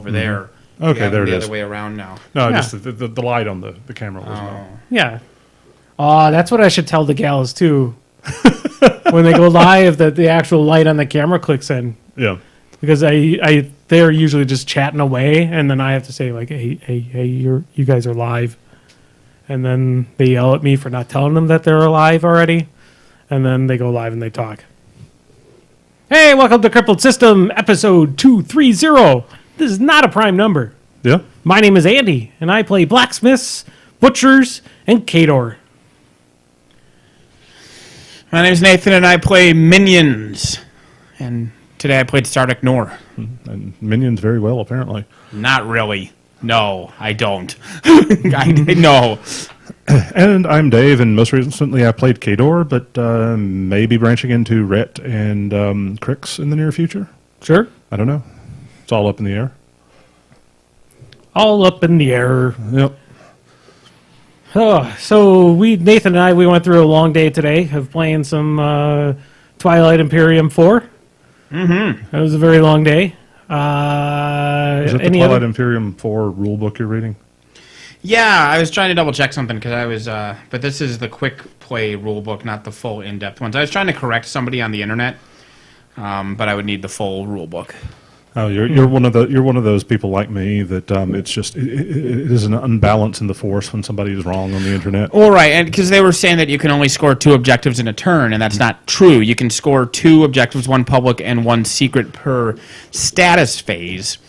over there. Okay, there it is. The other way around now. No, Yeah. just the light on the camera was not. Yeah. That's what I should tell the gals too. When they go live, that the actual light on the camera clicks in. Yeah. Because they're usually just chatting away, and then I have to say like, hey, you guys are live, and then they yell at me for not telling them that they're alive already, and then they go live and they talk. Hey, welcome to Crippled System, episode 230. This is not a prime number. Yeah. My name is Andy, and I play blacksmiths, butchers, and Kador. My name is Nathan, and I play minions. And today I played Stardic Nor. And minions very well, apparently. Not really. No, I don't. No. And I'm Dave, and most recently I played Kador, but maybe branching into Rhett and Crix in the near future. Sure. I don't know. It's all up in the air. All up in the air. Yep. Oh, so Nathan and I, we went through a long day today of playing some Twilight Imperium 4. Mm-hmm. It was a very long day. Is it the Twilight Imperium 4 rulebook you're reading? Yeah, I was trying to double check something because I was, but this is the quick play rulebook, not the full in-depth ones. I was trying to correct somebody on the internet, but I would need the full rulebook. Oh, you're one of those people like me that it's just it is an unbalance in the force when somebody is wrong on the internet. All right, and because they were saying that you can only score 2 objectives in a turn, and that's not true. You can score 2 objectives, 1 public and 1 secret per status phase.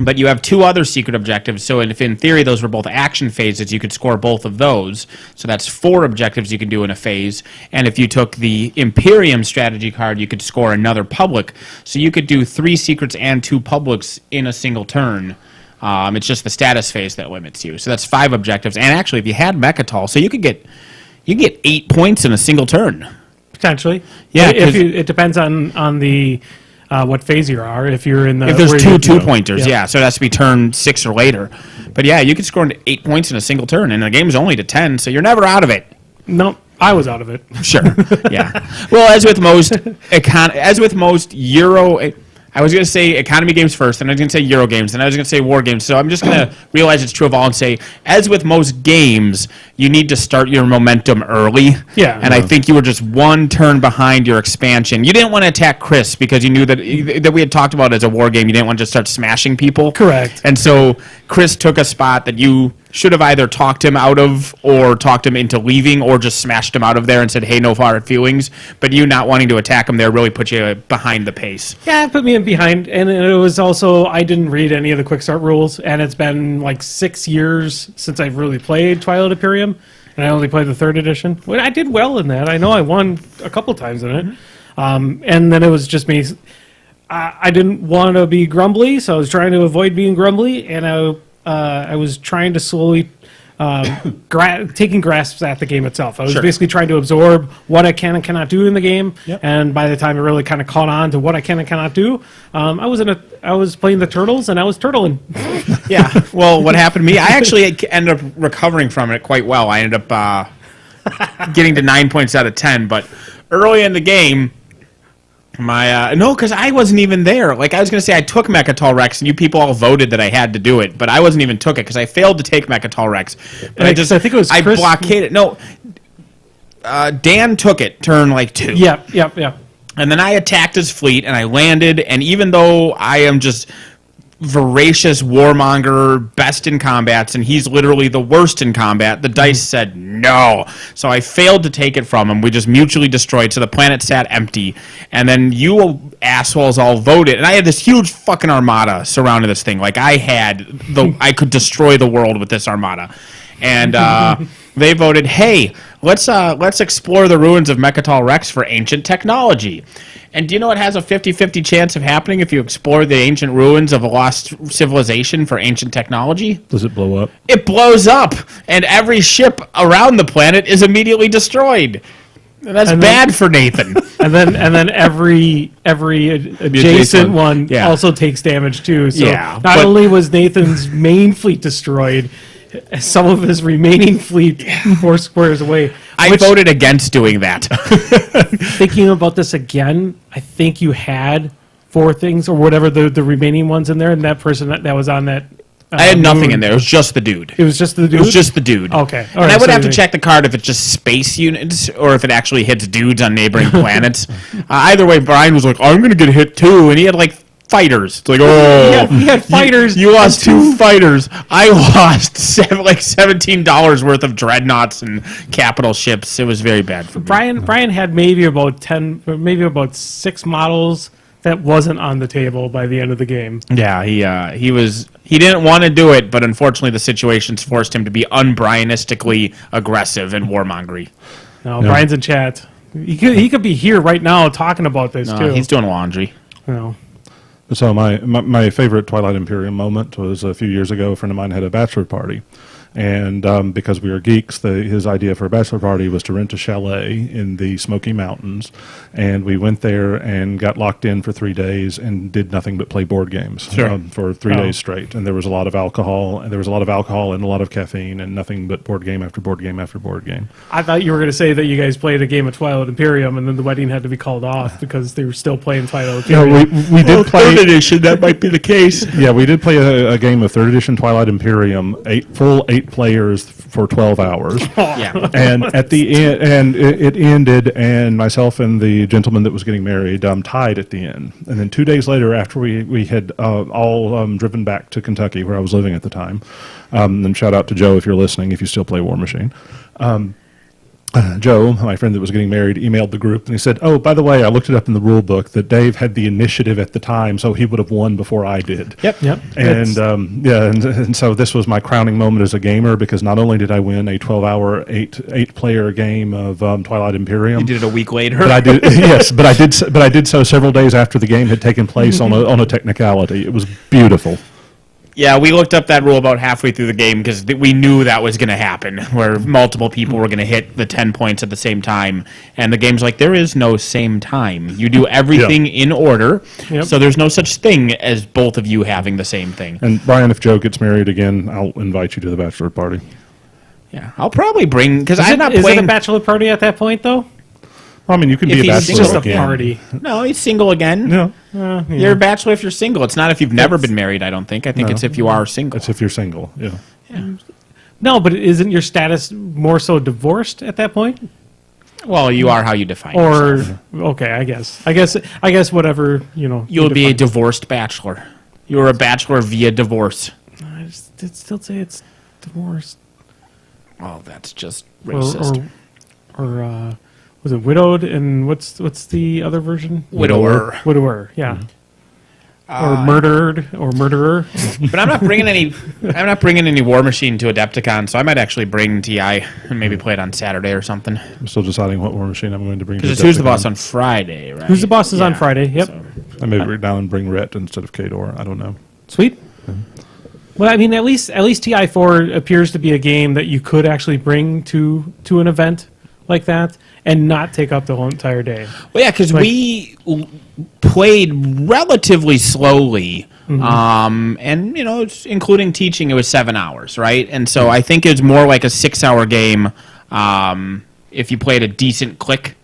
But you have 2 other secret objectives, so if in theory those were both action phases, you could score both of those. So that's 4 objectives you can do in a phase. And if you took the Imperium strategy card, you could score another public. So you could do 3 secrets and 2 publics in a single turn. It's just the status phase that limits you. So that's 5 objectives. And actually, if you had Mechatol, so you could get 8 points in a single turn. Potentially. Yeah, it depends on the... what phase you are, if you're in the... If there's 2 2-pointers, yeah. So it has to be turn 6 or later. But yeah, you could score 8 points in a single turn, and the game's only to 10, so you're never out of it. No, I was out of it. Sure, yeah. Well, as with most Euro... I was going to say economy games first, and I was going to say Euro games, and I was going to say war games. So I'm just going to realize it's true of all and say, as with most games, you need to start your momentum early. Yeah. And I think you were just 1 turn behind your expansion. You didn't want to attack Chris because you knew that we had talked about as a war game. You didn't want to just start smashing people. Correct. And so Chris took a spot that you should have either talked him out of or talked him into leaving or just smashed him out of there and said, hey, no hard feelings. But you not wanting to attack him there really put you behind the pace. Yeah, it put me in behind. And it was also, I didn't read any of the quick start rules. And it's been like 6 years since I've really played Twilight Imperium. And I only played the 3rd edition. Well, I did well in that. I know I won a couple times in it. And then it was just me. I didn't want to be grumbly, so I was trying to avoid being grumbly. And I was trying to slowly taking grasps at the game itself. I was basically trying to absorb what I can and cannot do in the game. Yep. And by the time I really kind of caught on to what I can and cannot do, I was playing the turtles and I was turtling. Yeah. Well, what happened to me? I actually ended up recovering from it quite well. I ended up getting to 9 points out of 10. But early in the game, because I wasn't even there. Like, I was going to say I took Mechatol Rex, and you people all voted that I had to do it, but I wasn't even took it because I failed to take Mechatol Rex. But I think it was Chris. I blockaded. No, Dan took it turn 2. Yep. And then I attacked his fleet, and I landed, and even though I am just voracious warmonger, best in combats, and he's literally the worst in combat, the dice said no. So I failed to take it from him. We just mutually destroyed, so the planet sat empty. And then you assholes all voted, and I had this huge fucking armada surrounding this thing. Like, I could destroy the world with this armada. And they voted, hey, let's explore the ruins of Mechatol Rex for ancient technology. And do you know it has a 50-50 chance of happening if you explore the ancient ruins of a lost civilization for ancient technology? Does it blow up? It blows up, and every ship around the planet is immediately destroyed. And that's bad for Nathan. And then every adjacent one also takes damage too. So not only was Nathan's main fleet destroyed, some of his remaining fleet 4 squares away. I voted against doing that. Thinking about this again, I think you had 4 things or whatever the remaining ones in there, and that person that was on that. I had nothing moon- in there. It was just the dude. It was just the dude. It was just the dude. Okay. All And right, I would so have to you- check the card if it's just space units or if it actually hits dudes on neighboring planets. Either way, Brian was like, I'm going to get hit too. And he had like fighters. It's like, oh. He had fighters. You lost 2 fighters. I lost $17 worth of dreadnoughts and capital ships. It was very bad for me. Brian had maybe about 6 models that wasn't on the table by the end of the game. Yeah, he didn't want to do it, but unfortunately the situations forced him to be un-Brianistically aggressive and warmongery. No, Brian's in chat. He could be here right now talking about this too. He's doing laundry. No. So my favorite Twilight Imperium moment was a few years ago. A friend of mine had a bachelor party, and because we were geeks, his idea for a bachelor party was to rent a chalet in the Smoky Mountains, and we went there and got locked in for 3 days and did nothing but play board games for 3 days straight. And there was a lot of alcohol, and a lot of caffeine, and nothing but board game after board game after board game. I thought you were going to say that you guys played a game of Twilight Imperium and then the wedding had to be called off because they were still playing Twilight No, Imperium. we did play. Third edition, that might be the case. Yeah, we did play a game of 3rd edition Twilight Imperium, 8 players for 12 hours. Yeah. And at the end, and it ended, and myself and the gentleman that was getting married tied at the end. And then 2 days later, after we had all driven back to Kentucky, where I was living at the time, and shout out to Joe if you're listening, if you still play Warmachine. Joe, my friend that was getting married, emailed the group and he said, "Oh, by the way, I looked it up in the rule book that Dave had the initiative at the time, so he would have won before I did." Yep. And and so this was my crowning moment as a gamer because not only did I win a 12-hour, 8-player game of Twilight Imperium, You did it a week later. but I did yes, but I did so several days after the game had taken place on a technicality. It was beautiful. Yeah, we looked up that rule about halfway through the game because we knew that was going to happen, where multiple people were going to hit the 10 points at the same time. And the game's like, there is no same time. You do everything in order, so there's no such thing as both of you having the same thing. And Brian, if Joe gets married again, I'll invite you to the bachelor party. Yeah, I'll probably bring, because Is I'm not it playing. a bachelor party at that point, though? I mean, you can If be a he's bachelor It's just a again. party. No, he's single again. Yeah, You're a bachelor if you're single. It's not if you've never been married, I don't think. I think it's if you are single. that's if you're single. Yeah. No, but isn't your status more so divorced at that point? Well, you are how you define Or yourself. okay, I guess whatever, you You'll be a define. divorced bachelor. You're a bachelor via divorce. I'd still say it's divorced. Oh, that's just racist. Or was it widowed? And what's the other version? Widower. Widower, yeah. Or murdered or murderer. But I'm not bringing any Warmachine to Adepticon, so I might actually bring TI and maybe play it on Saturday or something. I'm still deciding what Warmachine I'm going to bring. Because it's Who's the Boss on Friday, right? Who's the Boss is on Yeah. Friday. Yep. So- I may bring down and bring Rhett instead of Kador. I don't know. Sweet. Well, I mean, at least TI4 appears to be a game that you could actually bring to an event like that and not take up the whole entire day. Well, yeah, because we played relatively slowly, and it's, including teaching, it was 7 hours, right? And so I think it's more like a 6-hour game if you played a decent click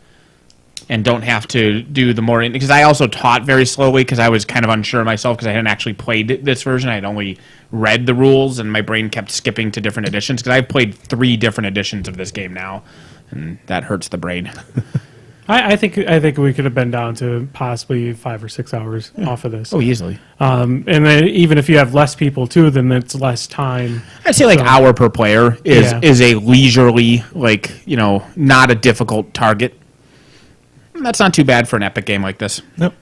and don't have to do the more because I also taught very slowly because I was kind of unsure myself because I hadn't actually played this version. I had only read the rules and my brain kept skipping to different editions because I've played 3 different editions of this game now, and that hurts the brain. I think we could have been down to possibly 5 or 6 hours off of this. Oh, easily. And then even if you have less people too, then it's less time. I'd say hour per player is a leisurely, not a difficult target. That's not too bad for an epic game like this. Yep.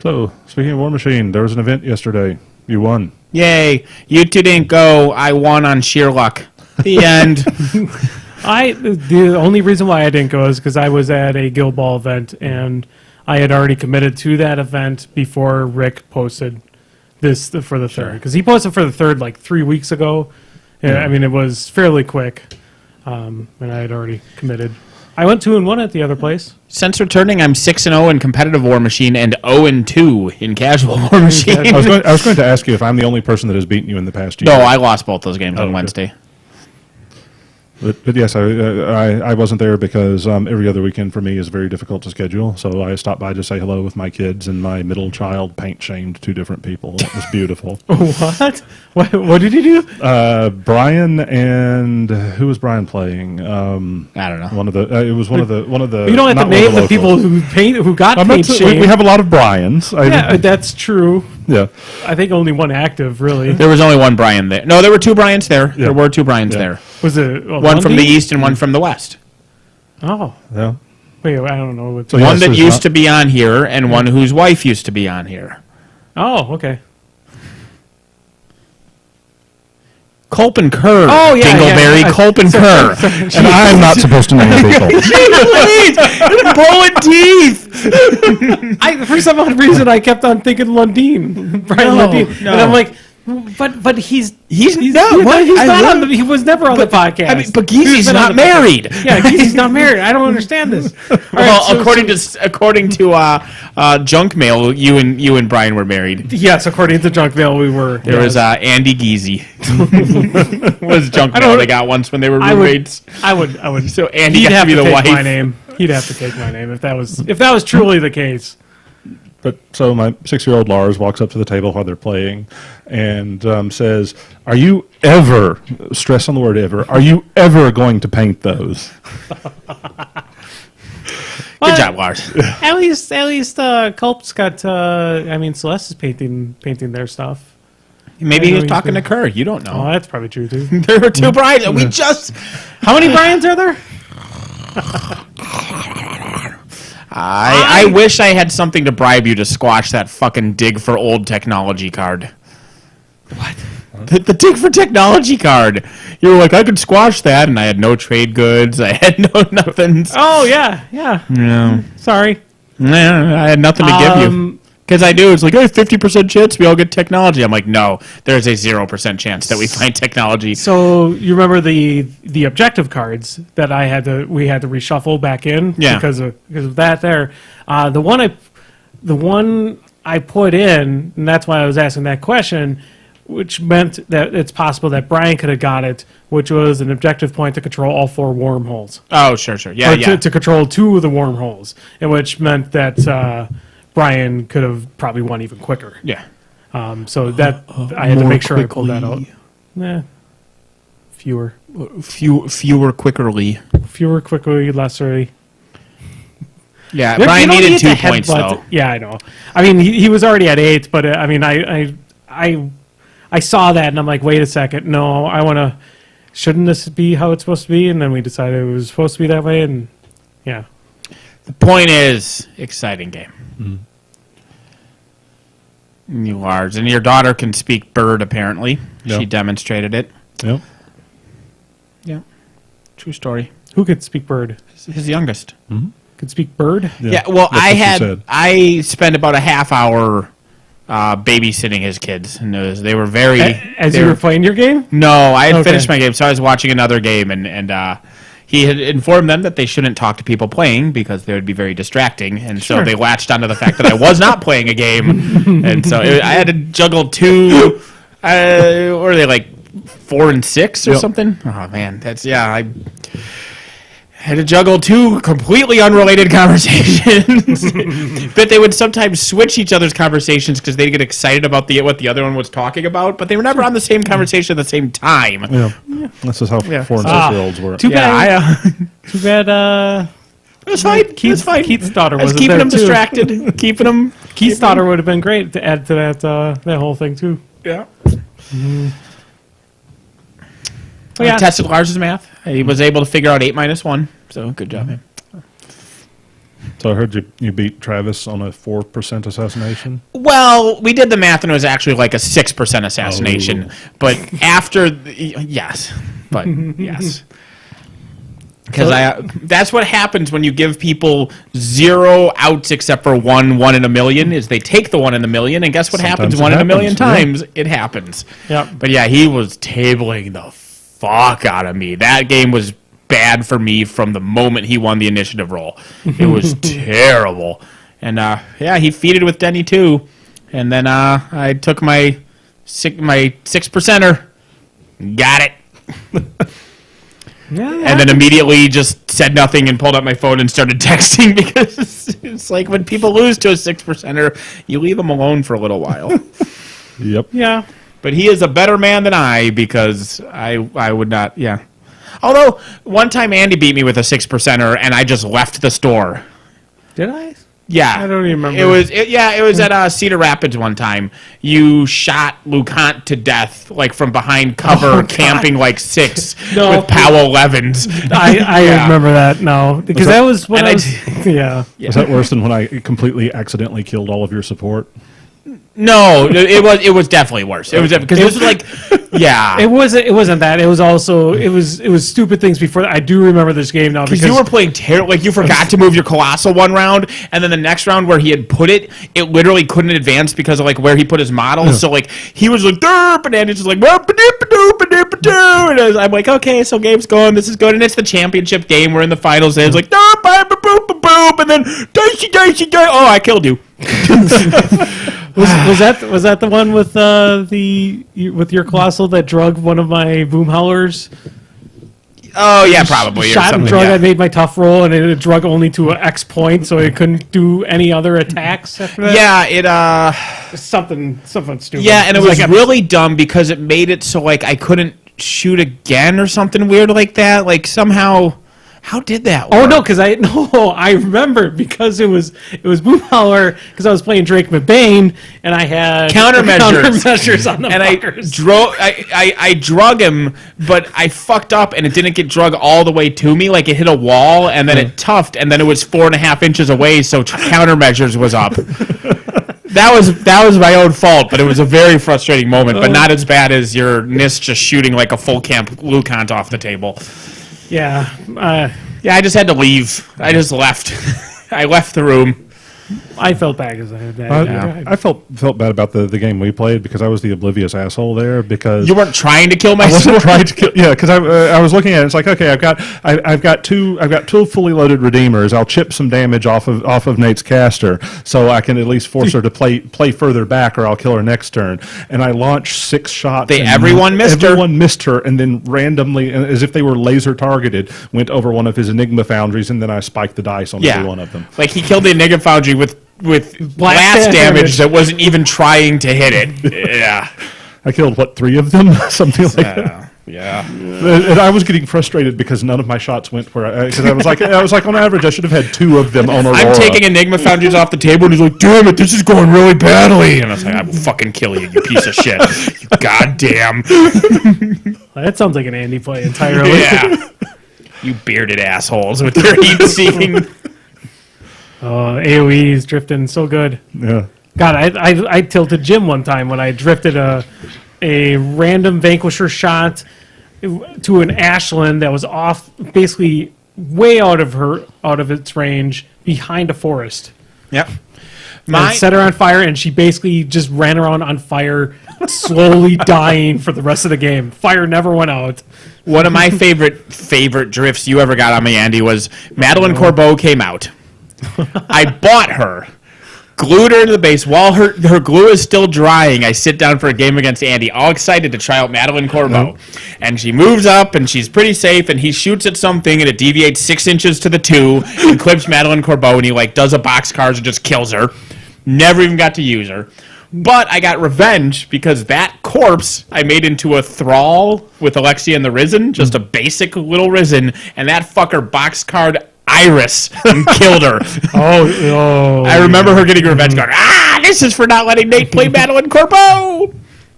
So, speaking of Warmachine, there was an event yesterday. You won. Yay. You two didn't go. I won on sheer luck. The end. The only reason why I didn't go is because I was at a Guild Ball event and I had already committed to that event before Rick posted this for the third. Because he posted for the third 3 weeks ago. I mean, it was fairly quick, and I had already committed. I went 2-1 at the other place. Since returning, I'm 6-0 in competitive Warmachine and 0-2 in casual Warmachine. I was going to ask you if I'm the only person that has beaten you in the past year. No, I lost both those games on okay. Wednesday. But yes, I wasn't there because every other weekend for me is very difficult to schedule. So I stopped by to say hello with my kids, and my middle child paint shamed 2 different people. It was beautiful. What? What did he do? Brian and who was Brian playing? I don't know. One of the it was one of the You don't have not to one of name the locals. people who got paint shamed. We have a lot of Brians. Yeah, that's true. Yeah. I think only one active, really. There was only one Brian there. No, there were 2 Brians there. Yeah. There were 2 Brians there. Was it One from the east and one from the west. Oh, Yeah. wait, I don't know. What So One yes, that there's used not- to be on here and one whose wife used to be on here. Oh, okay. Culp and Kerr. Oh, yeah, Dingleberry, yeah. Culp and Kerr. And I'm not supposed to name people. Please! Pulling teeth! For some odd reason, I kept on thinking Lundeen, Brian No, Lundeen, no. and I'm like, but he's no, what? he's I not love- on the, he was never on the podcast. I mean, but He's Geezy's been on not the podcast. married. Yeah, Geezy's not married. I don't understand this. Well, according to junk mail, you and Brian were married. Yes, according to Junk Mail, we were. There was Andy Geezy. was junk I mail don't- they got once when they were I would- roommates. I would. So Andy He'd got have to be to the take wife. my name. He'd have to take my name if that was truly the case. But so my 6-year-old Lars walks up to the table while they're playing and says, "Are you ever, stress on the word ever, are you ever going to paint those?" Good job, Lars. At least, Culp's got. Celeste is painting their stuff. Maybe he I know was he's talking to good. Kerr. You don't Oh, know. that's probably true too. There were 2 Brians. We just. How many Brians are there? I wish I had something to bribe you to squash that fucking dig for old technology card. What? The dig for technology card. You were like, I could squash that, and I had no trade goods. I had no nothings. Oh yeah. No. Sorry. Nah, I had nothing to give you. Because I do. It's like, hey, 50% chance we all get technology. I'm like, no, there's a 0% chance that we find technology. So you remember the objective cards that we had to reshuffle back in because of that there. The one I put in, and that's why I was asking that question, which meant that it's possible that Brian could have got it, which was an objective point to control all 4 wormholes. Oh, sure. Yeah, Or yeah. to control 2 of the wormholes, and which meant that Brian could have probably won even quicker. Yeah. So that I had to make sure I pulled that out. Fewer, quickly, lesser. Yeah, You Brian don't needed need 2 to points, headbutt. though. Yeah, I know. I mean, he was already at 8, but I saw that and I'm like, wait a second, no, I want to. Shouldn't this be how it's supposed to be? And then we decided it was supposed to be that way, and yeah. The point is, exciting game. You Lars, and your daughter can speak bird. Apparently, Yeah. she demonstrated it. Yep. Yeah, true story. Who could speak bird? His youngest. Could speak bird? Yeah. Well, That's what she said. I spent about a half hour babysitting his kids, and they were very. As they you were playing your game? No, I had Okay. finished my game, so I was watching another game, and he had informed them that they shouldn't talk to people playing because they would be very distracting, and so Sure. they latched onto the fact that I was not playing a game, and so I had to juggle 2. What are they, like 4 and 6 or Yep. something? Oh man, I had to juggle 2 completely unrelated conversations. But they would sometimes switch each other's conversations because they'd get excited about what the other one was talking about, but they were never on the same conversation at the same time. Yeah. This is how 4 and 6-year-olds work. Too bad. Yeah, Too bad. it was fine. It was fine. Keith's daughter I was wasn't keeping there them too. distracted. Keeping them. Keith's daughter would have been great to add to that whole thing too. Yeah. But yeah. I tested Lars's math. He was able to figure out 8 minus 1. So good job, man. So I heard you beat Travis on a 4% assassination. Well, we did the math, and it was actually like a 6% assassination. Oh. But after, yes, but yes, because that's what happens when you give people 0 outs except for 1 in a million. Is they take the 1 in a million, and guess what happens? Sometimes 1 it in a million happens, times, it happens. Yep. But yeah, he was tabling the fuck out of me. That game was bad for me from the moment he won the initiative roll. It was terrible. And he feeded with Denny too. And then I took my 6%er. Got it. And then immediately just said nothing and pulled up my phone and started texting because it's like when people lose to a 6%er, you leave them alone for a little while. Yep. Yeah. But he is a better man than I because I would not, yeah. Although, one time Andy beat me with a 6%er and I just left the store. Did I? Yeah. I don't even remember. It was at Cedar Rapids one time. You shot Lucant to death, like from behind cover, camping like 6 with Powell 11s. I remember that now. Because that was when yeah. Was that worse than when I completely accidentally killed all of your support? No, it was definitely worse. It was because this was like, yeah. It wasn't that. It was also it was stupid things before that. I do remember this game now because you were playing terrible. Like you forgot to move your Colossal one round, and then the next round where he had put it literally couldn't advance because of like where he put his model. Yeah. So like he was like derp, and Andy's just like and I'm like, okay, so game's going. This is good, and it's the championship game. We're in the finals. And it's like derp, boop, and then dicey. Oh, I killed you. Was that the one with with your Colossal that drug one of my boom howlers? Oh yeah, probably. Shot and drug. Yeah. I made my tough roll, and it drug only to an X point, so it couldn't do any other attacks after that. Yeah, something stupid. Yeah, and it was like really dumb because it made it so like I couldn't shoot again or something weird like that. Like somehow. How did that work? Oh no, because I remember because it was Boom Howler because I was playing Drake McBain and I had countermeasures on the fuckers. I drug him, but I fucked up and it didn't get drug all the way to me. Like it hit a wall and then it toughed and then it was 4.5 inches away, so countermeasures was up. That was my own fault, but it was a very frustrating moment, but not as bad as your NIST just shooting like a full camp Lucant off the table. Yeah. I just had to leave. I just left. I left the room. I felt bad because I had that. I felt bad about the game we played because I was the oblivious asshole there because you weren't trying to kill my sword. I wasn't trying to kill. Yeah, because I was looking at it. It's like, okay, I've got two fully loaded redeemers. I'll chip some damage off of Nate's caster so I can at least force her to play further back, or I'll kill her next turn. And I launched 6 shots. Everyone missed her, and then randomly, as if they were laser targeted, went over one of his Enigma foundries, and then I spiked the dice on every one of them. Like he killed the Enigma foundry with blast damage that wasn't even trying to hit it. Yeah. I killed, 3 of them? Something like that. Yeah. And I was getting frustrated because none of my shots went where because I was like on average I should have had 2 of them on Aurora. I'm taking Enigma foundries off the table and he's like, damn it, this is going really badly. And I was like, I will fucking kill you, you piece of shit. You goddamn. That sounds like an Andy play entirely. Yeah. You bearded assholes with your heat-seeking... AoE is drifting so good. Yeah. God, I tilted Jim one time when I drifted a random Vanquisher shot to an Ashland that was off, basically way out of its range behind a forest. Yep. I set her on fire, and she basically just ran around on fire, slowly dying for the rest of the game. Fire never went out. One of my favorite drifts you ever got on me, Andy, was Madeline Corbeau came out. I bought her, glued her into the base. While her glue is still drying, I sit down for a game against Andy, all excited to try out Madeline Corbeau. And she moves up, and she's pretty safe, and he shoots at something, and it deviates 6 inches to the 2, and clips Madeline Corbeau, and he does a boxcars and just kills her. Never even got to use her. But I got revenge because that corpse I made into a thrall with Alexia and the Risen, just a basic little Risen, and that fucker boxcarred Iris and killed her. I remember her getting revenge going, this is for not letting Nate play Madeline Corbeau.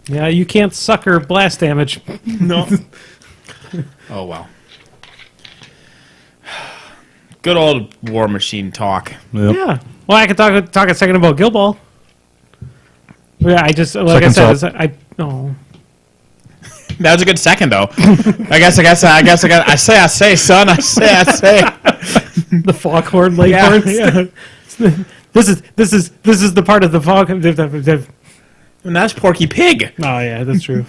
Yeah, you can't sucker blast damage. No. Oh, well. Good old Warmachine talk. Yep. Yeah. Well, I could talk a second about Guild Ball. Yeah, I just, like Second I said, That was a good second, though. I say, son. I say. The foghorn leghorns. Yeah. This is the part of the fog. And that's Porky Pig. Oh yeah, that's true.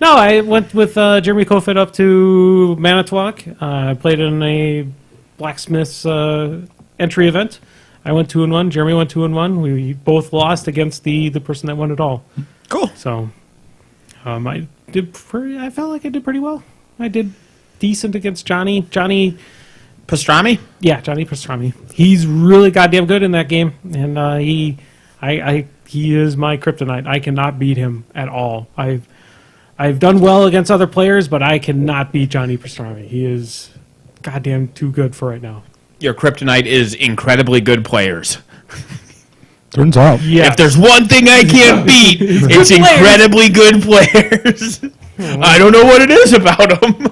No, I went with Jeremy Kofit up to Manitowoc. I played in a blacksmith's entry event. I went 2-1. Jeremy went 2-1. We both lost against the person that won it all. Cool. So I felt like I did pretty well. I did decent against Johnny. Johnny Pastrami? Yeah, Johnny Pastrami. He's really goddamn good in that game, and he is my kryptonite. I cannot beat him at all. I've done well against other players, but I cannot beat Johnny Pastrami. He is goddamn too good for right now. Your kryptonite is incredibly good players. Turns out. Yeah. If there's one thing I can't beat, it's incredibly good players. I don't know what it is about them.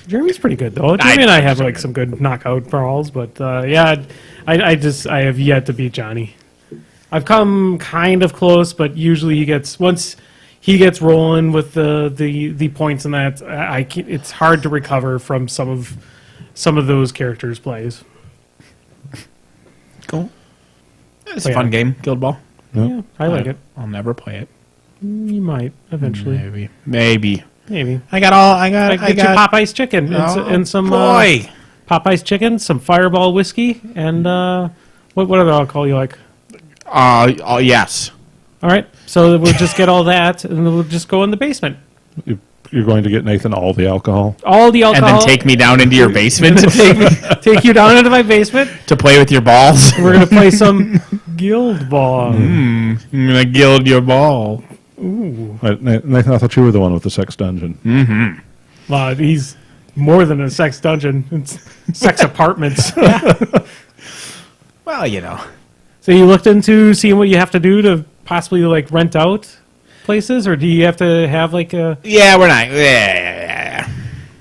Jeremy's pretty good though. Jeremy and I have like some good knockout brawls, but I have yet to beat Johnny. I've come kind of close, but usually once he gets rolling with the points and that, it's hard to recover from some of those characters' plays. Cool. It's a fun game, Guild Ball. Yeah, I like it. I'll never play it. You might eventually. Maybe. I get you Popeye's chicken and some Popeye's chicken, some Fireball whiskey, and what other alcohol you like? Yes. All right, so we'll just get all that, and then we'll just go in the basement. You're going to get Nathan all the alcohol? All the alcohol. And then take me down into your basement take you down into my basement to play with your balls. We're going to play some Guild Ball. I'm going to gild your ball. Ooh. Nathan, I thought you were the one with the sex dungeon. Mm-hmm. He's more than a sex dungeon. It's sex apartments. Well, you know. So you looked into seeing what you have to do to possibly like rent out places, or do you have to have like a... Yeah, we're not. Yeah.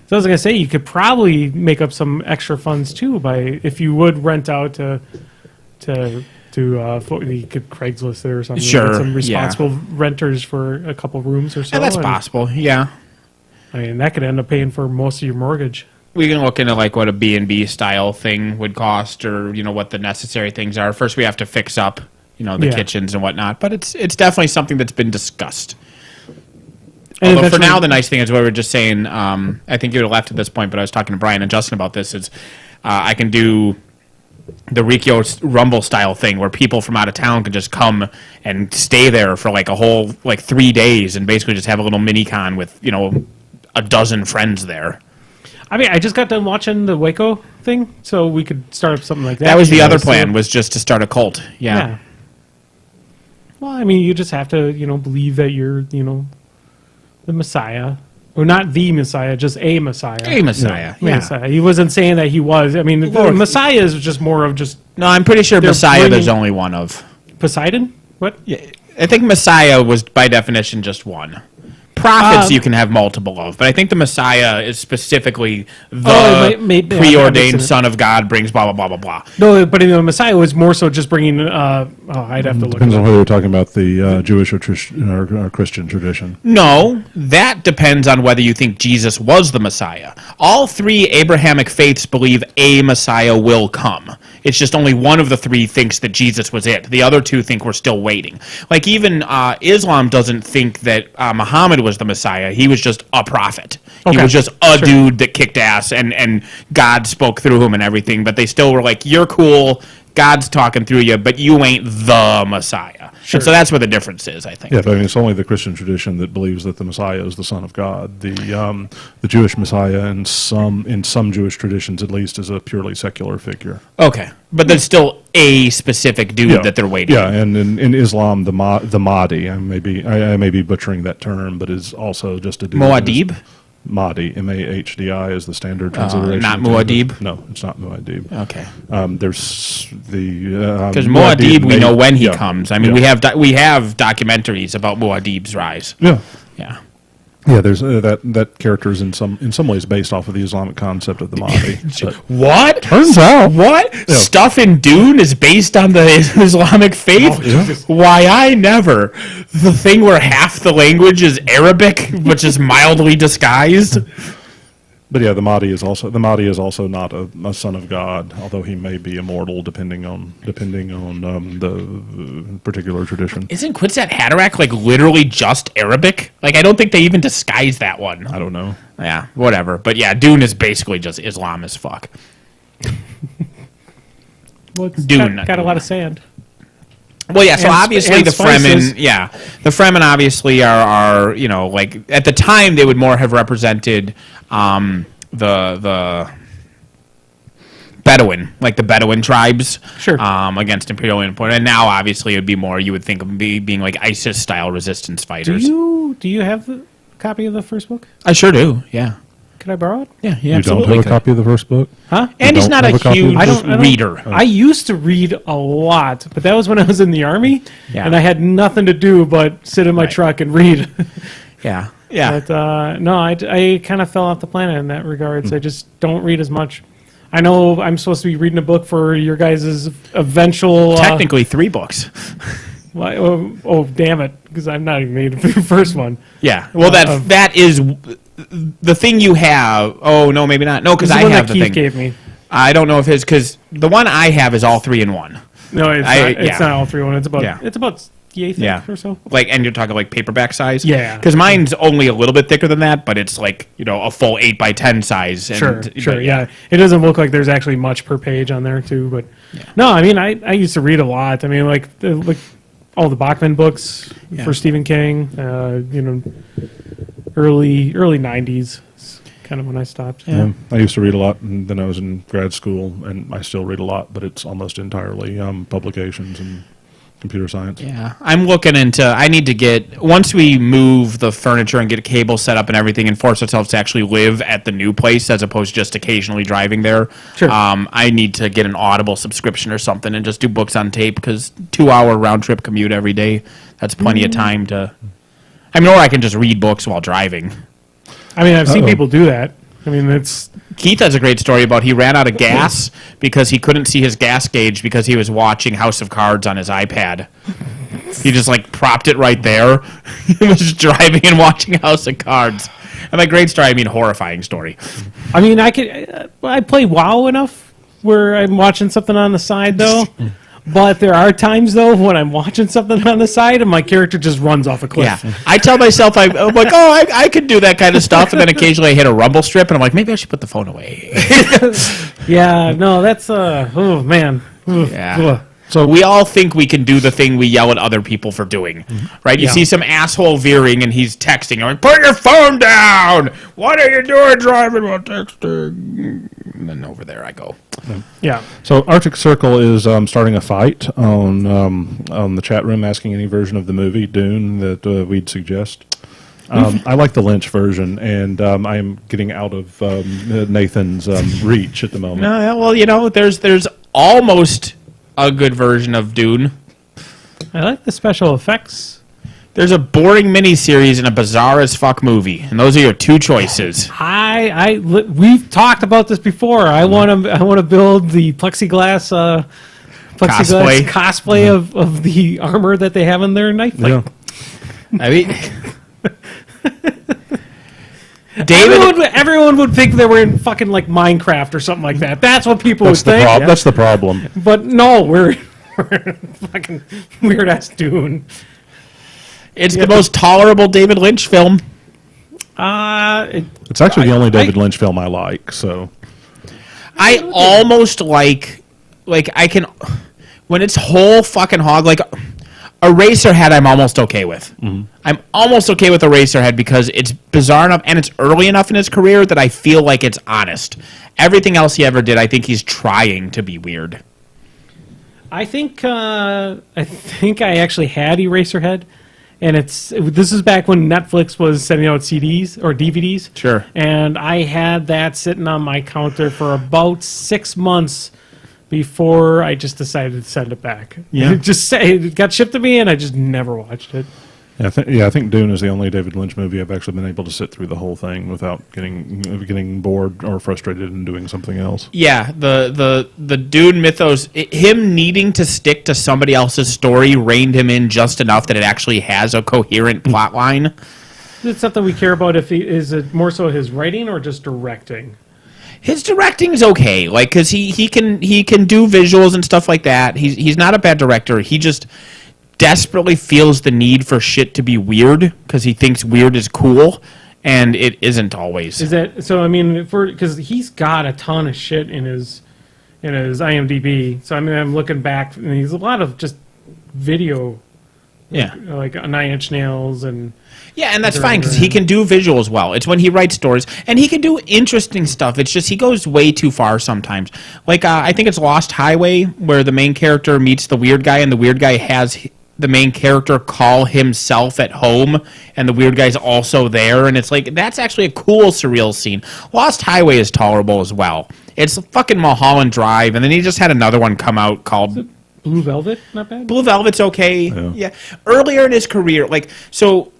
So I was going to say, you could probably make up some extra funds too if you would rent out to you could Craigslist there or something. Sure, Get some responsible renters for a couple rooms or so. Yeah, that's possible, yeah. I mean, that could end up paying for most of your mortgage. We can look into like what a B&B style thing would cost, or what the necessary things are. First, we have to fix up, the kitchens and whatnot. But it's definitely something that's been discussed. And although for now, the nice thing is what we were just saying. I think you would have left at this point, but I was talking to Brian and Justin about this. Is I can do the Rikyo Rumble style thing where people from out of town can just come and stay there for like a whole 3 days and basically just have a little mini con with a dozen friends there. I mean, I just got done watching the Waco thing, so we could start up something like that. That was the other plan, was just to start a cult. Yeah. Well, I mean, you just have to, believe that you're, the Messiah. Or not the Messiah, just a Messiah. A Messiah, yeah. Messiah. He wasn't saying that he was. I mean, the Messiah is just more of just... No, I'm pretty sure Messiah there's only one of. Poseidon? What? Yeah, I think Messiah was, by definition, just one. Prophets you can have multiple of, but I think the Messiah is specifically the preordained Son of God brings blah, blah, blah, blah, blah. No, but the Messiah was more so just bringing... I'd have to look Depends on whether you're talking about the Jewish or Christian tradition. No, that depends on whether you think Jesus was the Messiah. All three Abrahamic faiths believe a Messiah will come. It's just only one of the three thinks that Jesus was it. The other two think we're still waiting. Like even Islam doesn't think that Muhammad was the Messiah. He was just a prophet. Okay. He was just a dude that kicked ass and God spoke through him and everything. But they still were like, you're cool. God's talking through you, but you ain't the Messiah. Sure. And so that's where the difference is, I think. Yeah, but I mean, it's only the Christian tradition that believes that the Messiah is the Son of God. The Jewish Messiah, in some Jewish traditions at least, is a purely secular figure. Okay, but there's still a specific dude that they're waiting. Yeah, and in Islam, the Mahdi, I may be butchering that term, but is also just a dude. Muad'Dib? Mahdi, Mahdi, is the standard transliteration. Not Muad'Dib? No, it's not Muad'Dib. Okay. There's the... Because Muad'Dib, we know when he comes. I mean, we have documentaries about Muad'Dib's rise. Yeah. Yeah. Yeah, there's that character is in some ways based off of the Islamic concept of the Mahdi. What? Turns out. What? Yeah. Stuff in Dune is based on the Islamic faith? Oh, yeah. Why, I never. The thing where half the language is Arabic, which is mildly disguised. But yeah, the Mahdi is also not a son of God, although he may be immortal depending on the particular tradition. Isn't Kwisatz Haderach like literally just Arabic? Like I don't think they even disguise that one. I don't know. Yeah, whatever. But yeah, Dune is basically just Islam as fuck. Well, it's Dune got a lot of sand. Well, yeah. So And obviously the spices. Fremen, the Fremen obviously are like at the time they would more have represented the Bedouin, like the Bedouin tribes, Sure. against Imperial Import, and now obviously it would be more you would think of being like ISIS style resistance Do fighters. you have the copy of the first book? I sure do. Yeah. Could I borrow it? Yeah. You Absolutely don't have a could. copy of the first book? Huh? And he's don't not have a a copy of huge the- I don't- reader. I used to read a lot, but that was when I was in the Army, Yeah. and I had nothing to do but sit in my Right. truck and read. Yeah. Yeah. But no, I kind of fell off the planet in that regards. I just don't read as much. I know I'm supposed to be reading a book for your guys' eventual. Technically 3 books. Oh, damn it! Because I'm not even made it for the first one. Yeah. Well, that is the thing you have. Oh no, maybe not. No, because This is I one have that the Keith thing. gave me. I don't know if his because the one I have is all 3 in 1. No, it's yeah. not all 3-1. It's about Yeah. the eighth Yeah. or so. Like, and you're talking like paperback size. Yeah. Because mine's only a little bit thicker than that, but it's like a full 8x10 size. And, Sure, but, yeah. It doesn't look like there's actually much per page on there too, but no, I mean, I used to read a lot. I mean, like all the Bachman books for Stephen King. Early '90s is kind of when I stopped. Yeah. I used to read a lot, and then I was in grad school, and I still read a lot, but it's almost entirely publications and computer science. Yeah, I'm looking into. I need to get once we move the furniture and get a cable set up and everything, and force ourselves to actually live at the new place as opposed to just occasionally driving there. Sure. I need to get an Audible subscription or something and just do books on tape because 2-hour round trip commute every day. That's plenty of time to. I mean, or I can just read books while driving. I mean, I've seen Uh-oh. people do that. I mean, it's Keith has a great story about he ran out of gas because he couldn't see his gas gauge because he was watching House of Cards on his iPad. He just like propped it right there. He was driving and watching House of Cards. And by great story, I mean horrifying story. I mean, I play WoW enough where I'm watching something on the side, though. But there are times, though, when I'm watching something on the side and my character just runs off a cliff. Yeah. I tell myself, I'm like, oh, I could do that kind of stuff. And then occasionally I hit a rumble strip and I'm like, maybe I should put the phone away. Yeah, no, that's, oh, man. Oof, Yeah. ugh. So we all think we can do the thing we yell at other people for doing, right? You Yeah. see some asshole veering and he's texting. You're like, put your phone down! What are you doing driving while texting? And then over there I go. Yeah. So Arctic Circle is starting a fight on the chat room, asking any version of the movie Dune that we'd suggest. I like the Lynch version, and I am getting out of Nathan's reach at the moment. Well, there's almost a good version of Dune. I like the special effects. There's a boring miniseries and a bizarre as fuck movie, and those are your 2 choices. We've talked about this before. I want to build the plexiglass cosplay of the armor that they have in their knife fight. Yeah. I mean, David, Everyone would think they were in fucking like Minecraft or something like that. That's what people That's would the think. That's the problem. But no, we're fucking weird ass Dune. it's the most tolerable David Lynch film. It's actually the only David Lynch film I like. So I almost like I can when it's whole fucking hog like Eraserhead I'm almost okay with. I'm almost okay with Eraserhead because it's bizarre enough and it's early enough in his career that I feel like it's honest. Everything else he ever did, I think he's trying to be weird. I think I actually had Eraserhead, and this is back when Netflix was sending out CDs or DVDs. Sure. And I had that sitting on my counter for about 6 months before I just decided to send it back. Yeah. It got shipped to me, and I just never watched it. yeah, I think Dune is the only David Lynch movie I've actually been able to sit through the whole thing without getting bored or frustrated and doing something else. Yeah, the Dune mythos, him needing to stick to somebody else's story reined him in just enough that it actually has a coherent plot line. Is it something we care about? Is it more so his writing or just directing? His directing is okay, like because he can do visuals and stuff like that. He's not a bad director. He just desperately feels the need for shit to be weird because he thinks weird is cool, and it isn't always. Is that so? I mean, because he's got a ton of shit in his IMDb. So I mean, I'm looking back, and he's a lot of just video, Yeah. like Nine Inch Nails and. Yeah, and that's fine because he can do visuals well. It's when he writes stories, and he can do interesting stuff. It's just he goes way too far sometimes. Like I think it's Lost Highway where the main character meets the weird guy, and the weird guy has the main character call himself at home, and the weird guy's also there, and it's like that's actually a cool surreal scene. Lost Highway is tolerable as well. It's fucking Mulholland Drive, and then he just had another one come out called Blue Velvet, not bad. Blue Velvet's okay. Yeah. Earlier in his career, like so.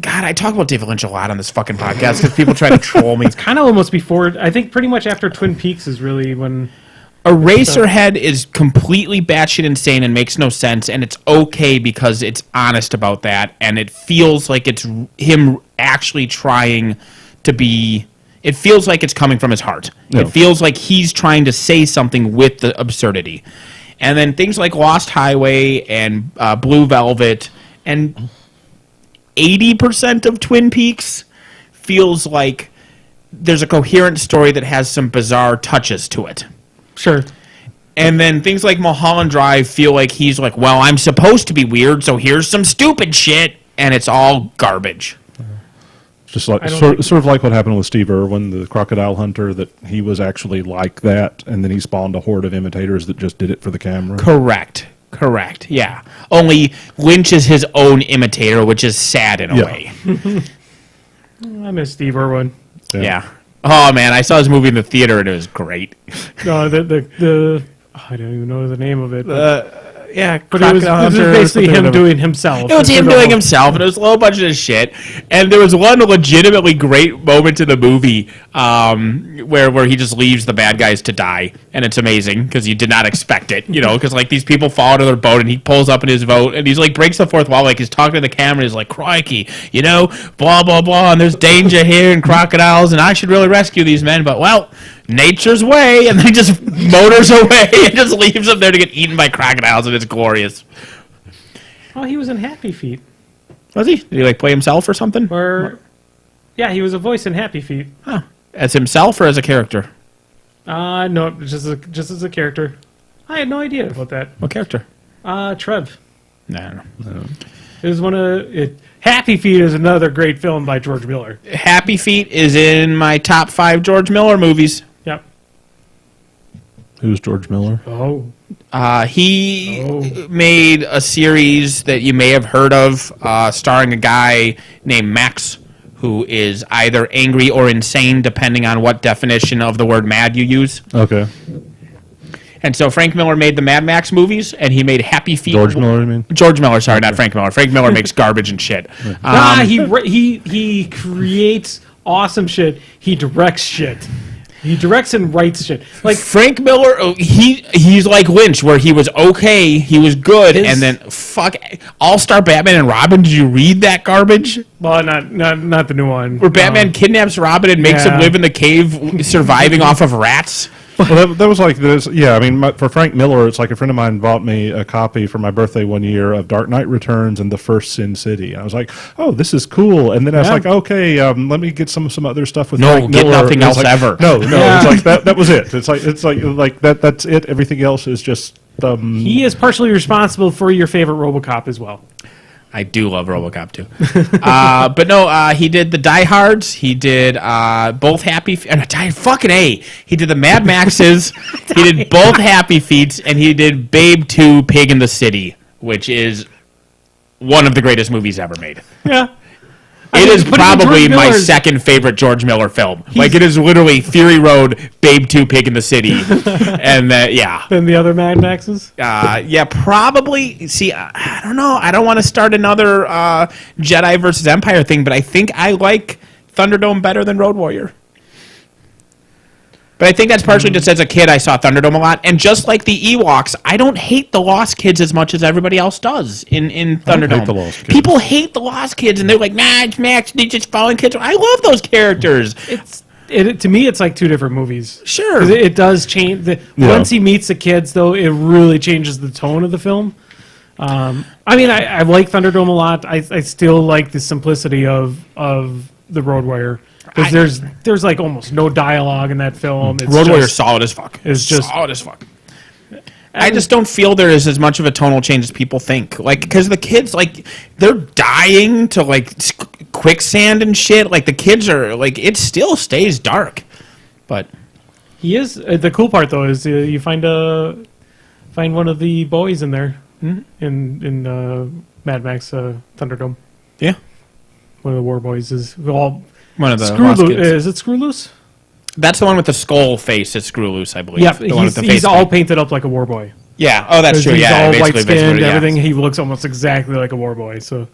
God, I talk about David Lynch a lot on this fucking podcast because people try to troll me. Kind of almost before, I think pretty much after Twin Peaks is really when... Eraserhead is completely batshit insane and makes no sense, and it's okay because it's honest about that, and it feels like it's him actually trying to be... It feels like it's coming from his heart. Yeah. It feels like he's trying to say something with the absurdity. And then things like Lost Highway and Blue Velvet and... 80% of Twin Peaks feels like there's a coherent story that has some bizarre touches to it. Sure. And then things like Mulholland Drive feel like he's like, well, I'm supposed to be weird, so here's some stupid shit, and it's all garbage. Just like sort of like what happened with Steve Irwin, the crocodile hunter, that he was actually like that, and then he spawned a horde of imitators that just did it for the camera. Correct, yeah. Only Lynch is his own imitator, which is sad in a way. I miss Steve Irwin. Yeah. Oh, man, I saw his movie in the theater, and it was great. No, the I don't even know the name of it. Yeah, But it was basically him doing himself. It was him doing himself, and it was a little bunch of shit. And there was one legitimately great moment in the movie where he just leaves the bad guys to die, and it's amazing because you did not expect it, because like these people fall into their boat, and he pulls up in his boat, and he's like breaks the fourth wall, like he's talking to the camera, and he's like, crikey, blah blah blah, and there's danger here and crocodiles, and I should really rescue these men, but well. Nature's way, and then he just motors away and just leaves them there to get eaten by crocodiles, and it's glorious. Oh, he was in Happy Feet. Was he? Did he like play himself or something? Yeah, he was a voice in Happy Feet. Huh. As himself or as a character? No, just as a character. I had no idea about that. What character? Trev. No. It was one of it. Happy Feet is another great film by George Miller. Happy Feet is in my top 5 George Miller movies. Yep. Who's George Miller? Oh. He made a series that you may have heard of, starring a guy named Max, who is either angry or insane, depending on what definition of the word mad you use. Okay. And so Frank Miller made the Mad Max movies, and he made Happy Feet. George Miller, you mean? George Miller, sorry, not Frank Miller. Frank Miller makes garbage and shit. He creates awesome shit. He directs shit. He directs and writes shit. Like Frank Miller, he's like Lynch, where he was okay, he was good, and then fuck All-Star Batman and Robin. Did you read that garbage? Well, not the new one. Where Batman kidnaps Robin and makes him live in the cave, surviving off of rats. Well, that was like this. Yeah, I mean, for Frank Miller, it's like a friend of mine bought me a copy for my birthday one year of Dark Knight Returns and The First Sin City. And I was like, oh, this is cool. And then I was like, okay, let me get some other stuff with Frank Miller. Get nothing else ever. No, it's like that was it. It's like that's it. Everything else is just. He is partially responsible for your favorite RoboCop as well. I do love RoboCop too, but no, he did the Die Hards. He did both Happy fucking A. He did the Mad Maxes. He did both Happy Feets, and he did Babe 2: Pig in the City, which is one of the greatest movies ever made. Yeah. It is probably my second favorite George Miller film. Like, it is literally Fury Road, Babe 2, Pig in the City. And, yeah. Then the other Mad Maxes? Yeah, probably. See, I don't know. I don't want to start another Jedi versus Empire thing, but I think I like Thunderdome better than Road Warrior. But I think that's partially just as a kid I saw Thunderdome a lot. And just like the Ewoks, I don't hate the Lost Kids as much as everybody else does in Thunderdome. I hate the Lost Kids. People hate the Lost Kids, and they're like, nah, it's Max, they just following kids. I love those characters. To me, it's like two different movies. Sure. 'Cause it does change. Once he meets the kids, though, it really changes the tone of the film. I mean, I like Thunderdome a lot. I still like the simplicity of the Road Warrior. Because there's like almost no dialogue in that film. It's Road Warrior's solid as fuck. It's just solid as fuck. I just don't feel there is as much of a tonal change as people think. Like, because the kids, like, they're dying to, like, quicksand and shit. Like, the kids are, like, it still stays dark. But He is. The cool part, though, is you find one of the boys in there in Mad Max Thunderdome. yeah, One of the war boys is all one of the Screw lost Loo- kids. Is it Screw Loose? That's the one with the skull face. It's Screw Loose, I believe. Yeah, the one with the he's face all paint. painted up like a war boy. Yeah. Oh, that's true. He's Yeah, all basically, white skinned, yeah. everything. He looks almost exactly like a war boy. So,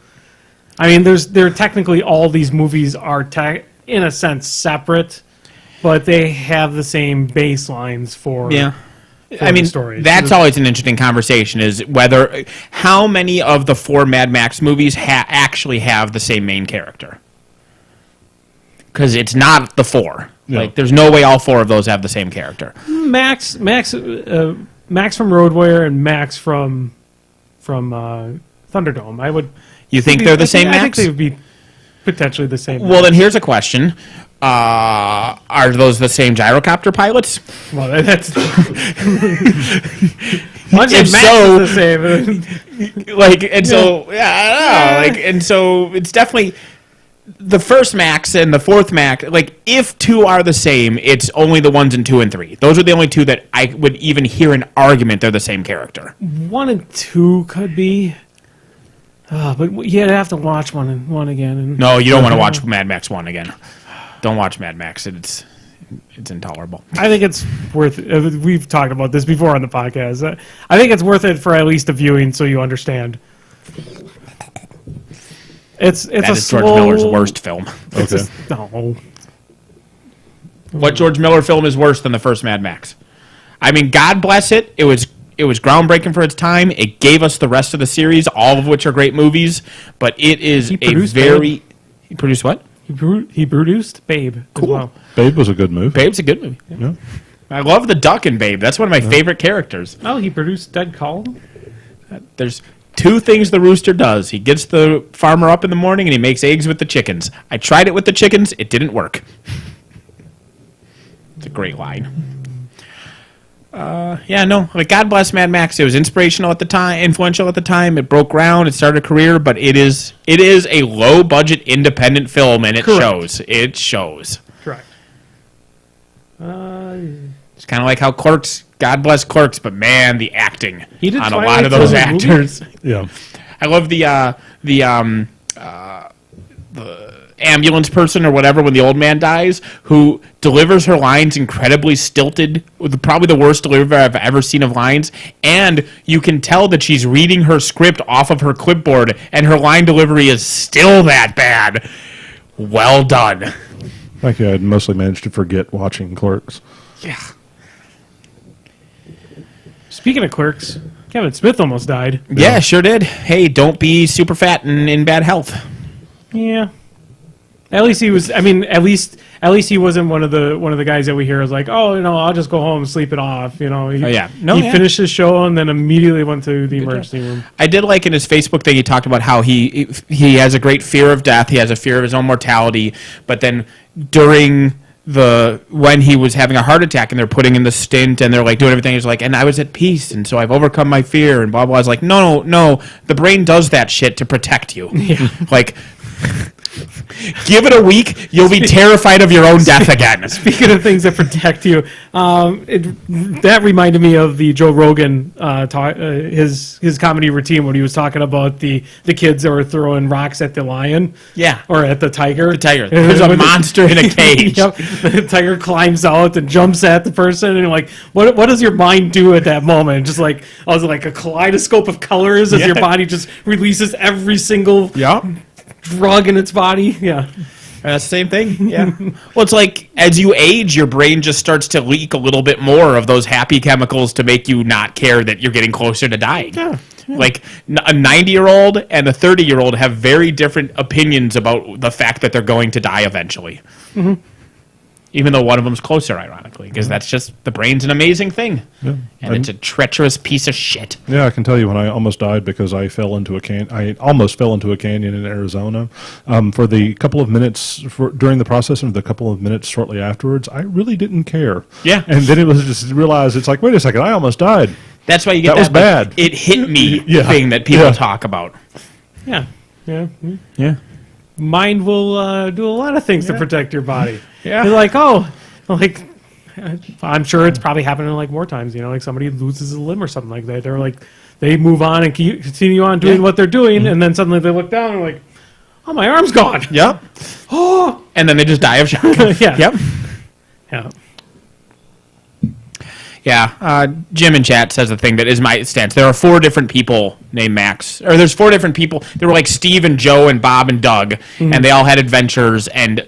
I mean, they're technically all these movies are in a sense separate, but they have the same baselines for Yeah. for I mean, the story. that's always an interesting conversation: is whether how many of the 4 Mad Max movies actually have the same main character. Because it's not the 4. Yeah. Like, there's no way all 4 of those have the same character. Max from Road Warrior and Max from Thunderdome. I would. You think they're the same I think Max? they would be potentially the same. Well, then here's a question: are those the same gyrocopter pilots? Well, that's. Once If Max so- is the same. Like, and so yeah, I don't know. Like, and so it's definitely the first Max and the fourth Max. Like, if 2 are the same, it's only the ones in 2 and 3. Those are the only 2 that I would even hear an argument they're the same character. 1 and 2 could be. But you'd have to watch 1 and 1 again. And, No, you don't want to watch Mad Max 1 again. Don't watch Mad Max. It's intolerable. I think it's worth. We've talked about this before on the podcast. I think it's worth it for at least a viewing, so you understand. It's That a is slow, George Miller's worst film. Okay. No, What George Miller film is worse than the first Mad Max? I mean, God bless it. It was groundbreaking for its time. It gave us the rest of the series, all of which are great movies. But it is He a produced very. He produced what? he produced Babe as well. Babe was a good move. Babe's a good movie. Yeah. I love the duck in Babe. That's one of my favorite characters. Oh, he produced Dead Calm. There's 2 things the rooster does. He gets the farmer up in the morning and he makes eggs with the chickens. I tried it with the chickens. It didn't work. It's a great line. Yeah, no. Like, God bless Mad Max. It was inspirational at the time, influential at the time. It broke ground. It started a career, but it is a low budget independent film, and it Correct. shows. It shows. Correct. It's kind of like how Clerks. God bless Clerks, but man, the acting He did on a Twilight lot of those as a movie? actors. Yeah. I love the ambulance person or whatever when the old man dies, who delivers her lines incredibly stilted, with probably the worst delivery I've ever seen of lines, and you can tell that she's reading her script off of her clipboard, and her line delivery is still that bad. Well done. Thank you. I mostly managed to forget watching Clerks. Yeah. Speaking of Clerks, Kevin Smith almost died. Yeah, sure did. Hey, don't be super fat and in bad health. Yeah. At least he was. I mean, at least he wasn't one of the guys that we hear is like, oh, I'll just go home and sleep it off. He, yeah. No, he yeah. finished his show and then immediately went to the emergency room. I did like in his Facebook thing, he talked about how he has a great fear of death. He has a fear of his own mortality. But then during when he was having a heart attack and they're putting in the stint and they're like doing everything, he's like, and I was at peace and so I've overcome my fear and blah, blah. I was like, no, the brain does that shit to protect you. Yeah. Like, give it a week, you'll be terrified of your own death again. Speaking of things that protect you, that reminded me of the Joe Rogan his comedy routine when he was talking about the kids that were throwing rocks at the lion. Yeah. Or at the tiger. The tiger. There's a monster in a cage. Yep. The tiger climbs out and jumps at the person, and you're like, what does your mind do at that moment? Just like, I was like a kaleidoscope of colors as your body just releases every single drug in its body. Yeah. That's the same thing. Yeah. Well, it's like as you age, your brain just starts to leak a little bit more of those happy chemicals to make you not care that you're getting closer to dying. Yeah. Like a 90-year-old and a 30-year-old have very different opinions about the fact that they're going to die eventually. Mm-hmm. Even though one of them's closer, ironically, because that's just the brain's an amazing thing, and it's a treacherous piece of shit. Yeah, I can tell you when I almost died because I fell into a I almost fell into a canyon in Arizona. For the couple of minutes during the process and the couple of minutes shortly afterwards, I really didn't care. Yeah. And then it was just realized it's like, wait a second, I almost died. That's why you get That was like, bad. it hit me Yeah. thing that people Yeah. talk about. Yeah. Yeah. Mind will do a lot of things to protect your body. Yeah. You're like, I'm sure it's probably happening like more times. Like somebody loses a limb or something like that. They're like, they move on and continue on doing what they're doing, and then suddenly they look down and like, oh, my arm's gone. Yep. Oh, And then they just die of shock. yeah. Yep. Yeah. Yeah, Jim in chat says a thing that is my stance. There are 4 different people named Max. Or there's 4 different people. There were like Steve and Joe and Bob and Doug, and they all had adventures. And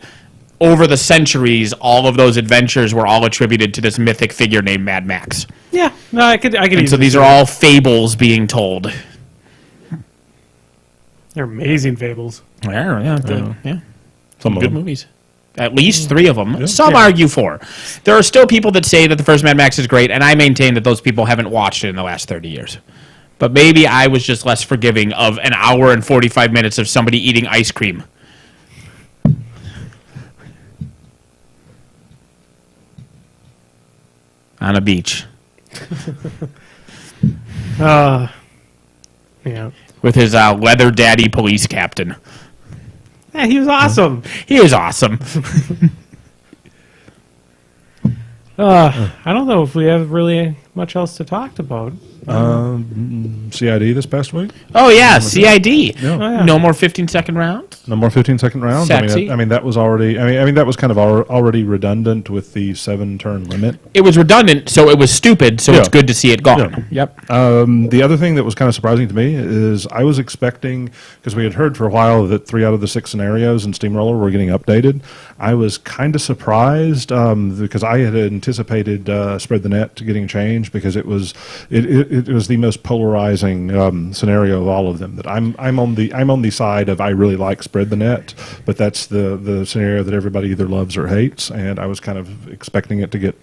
over the centuries, all of those adventures were all attributed to this mythic figure named Mad Max. Yeah. No, I could. And so these are all fables being told. They're amazing fables. Yeah. Some of Good them. movies. At least 3 of them. Some argue 4. There are still people that say that the first Mad Max is great, and I maintain that those people haven't watched it in the last 30 years. But maybe I was just less forgiving of an hour and 45 minutes of somebody eating ice cream. On a beach. Yeah. With his leather daddy police captain. Yeah, he was awesome. He is awesome. I don't know if we have really much else to talk about. CID this past week. Oh, yeah, CID. Yeah. Oh, yeah. No more 15-second rounds? No more 15-second rounds. Sexy. I mean, that was already. I mean, that was kind of already redundant with the 7-turn limit. It was redundant, so it was stupid, so Yeah. it's good to see it gone. Yeah. Yep. The other thing that was kind of surprising to me is I was expecting, because we had heard for a while that 3 out of the 6 scenarios in Steamroller were getting updated. I was kind of surprised because I had anticipated Spread the Net getting changed because it was the most polarizing scenario of all of them. That I'm on the side of I really like Spread the Net, but that's the scenario that everybody either loves or hates, and I was kind of expecting it to get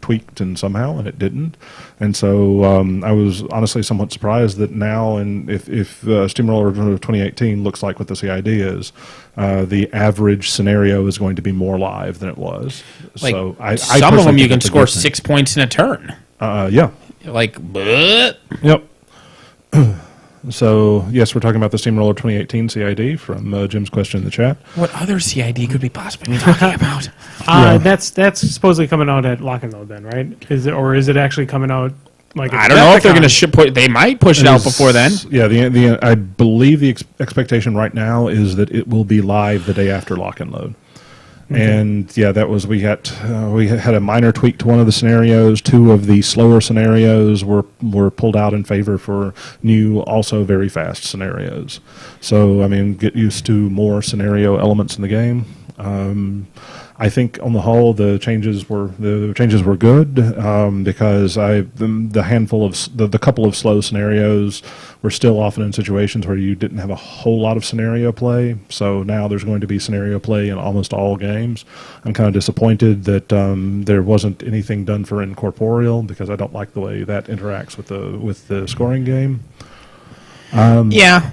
tweaked and somehow, and it didn't. And so I was honestly somewhat surprised that now, and if Steamroller 2018 looks like what the CID is, the average scenario is going to be more live than it was. Like, so I some of personally them you think can it's a score good thing. 6 points in a turn. Yeah. Like, but Yep. So, yes, we're talking about the Steamroller 2018 CID from Jim's question in the chat. what other CID could we possibly be talking about? That's supposedly coming out at Lock and Load then, right? Is it actually coming out like I don't know if they're going to they might push it out before then. Yeah, I believe the expectation right now is that it will be live the day after Lock and Load. And yeah, that was we had a minor tweak to one of the scenarios. 2 of the slower scenarios were pulled out in favor for new, also very fast scenarios. So I mean, get used to more scenario elements in the game. I think on the whole the changes were good because the handful of the couple of slow scenarios were still often in situations where you didn't have a whole lot of scenario play. So now there's going to be scenario play in almost all games. I'm kind of disappointed that there wasn't anything done for incorporeal because I don't like the way that interacts with the scoring game. Yeah.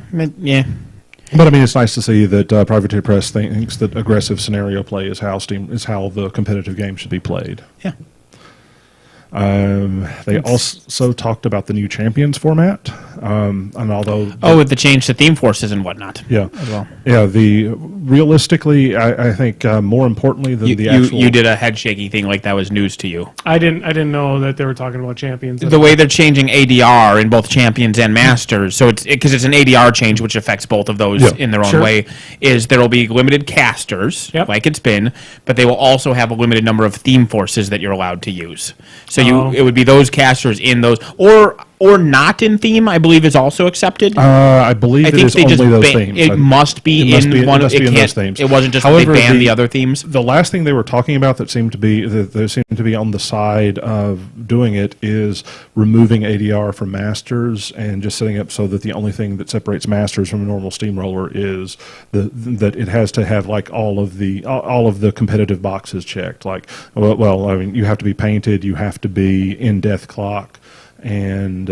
But I mean, it's nice to see that Privateer Press thinks that aggressive scenario play is how the competitive game should be played. Yeah. They also talked about the new Champions format, and although With the change to theme forces and whatnot. yeah, As well. yeah, realistically, I think more importantly than the actual You did a head shaky thing like that was news to you. I didn't know that they were talking about champions. The way they're changing ADR in both Champions and Masters, so because it's an ADR change which affects both of those Yeah. in their own Sure. way, is there will be limited casters, Yep. like it's been, but they will also have a limited number of theme forces that you're allowed to use. So Oh. it would be those casters in those, or not in theme, I believe is also accepted. I believe I it think is they just only those ban- themes. it must be It must in be- it one. must It be in can't. those themes. It wasn't just However, they banned the other themes. The last thing they were talking about that seemed to be on the side of doing it is removing ADR from Masters and just setting up so that the only thing that separates Masters from a normal Steamroller is that it has to have like all of the competitive boxes checked. Like, well, I mean, you have to be painted, you have to be in Death Clock. And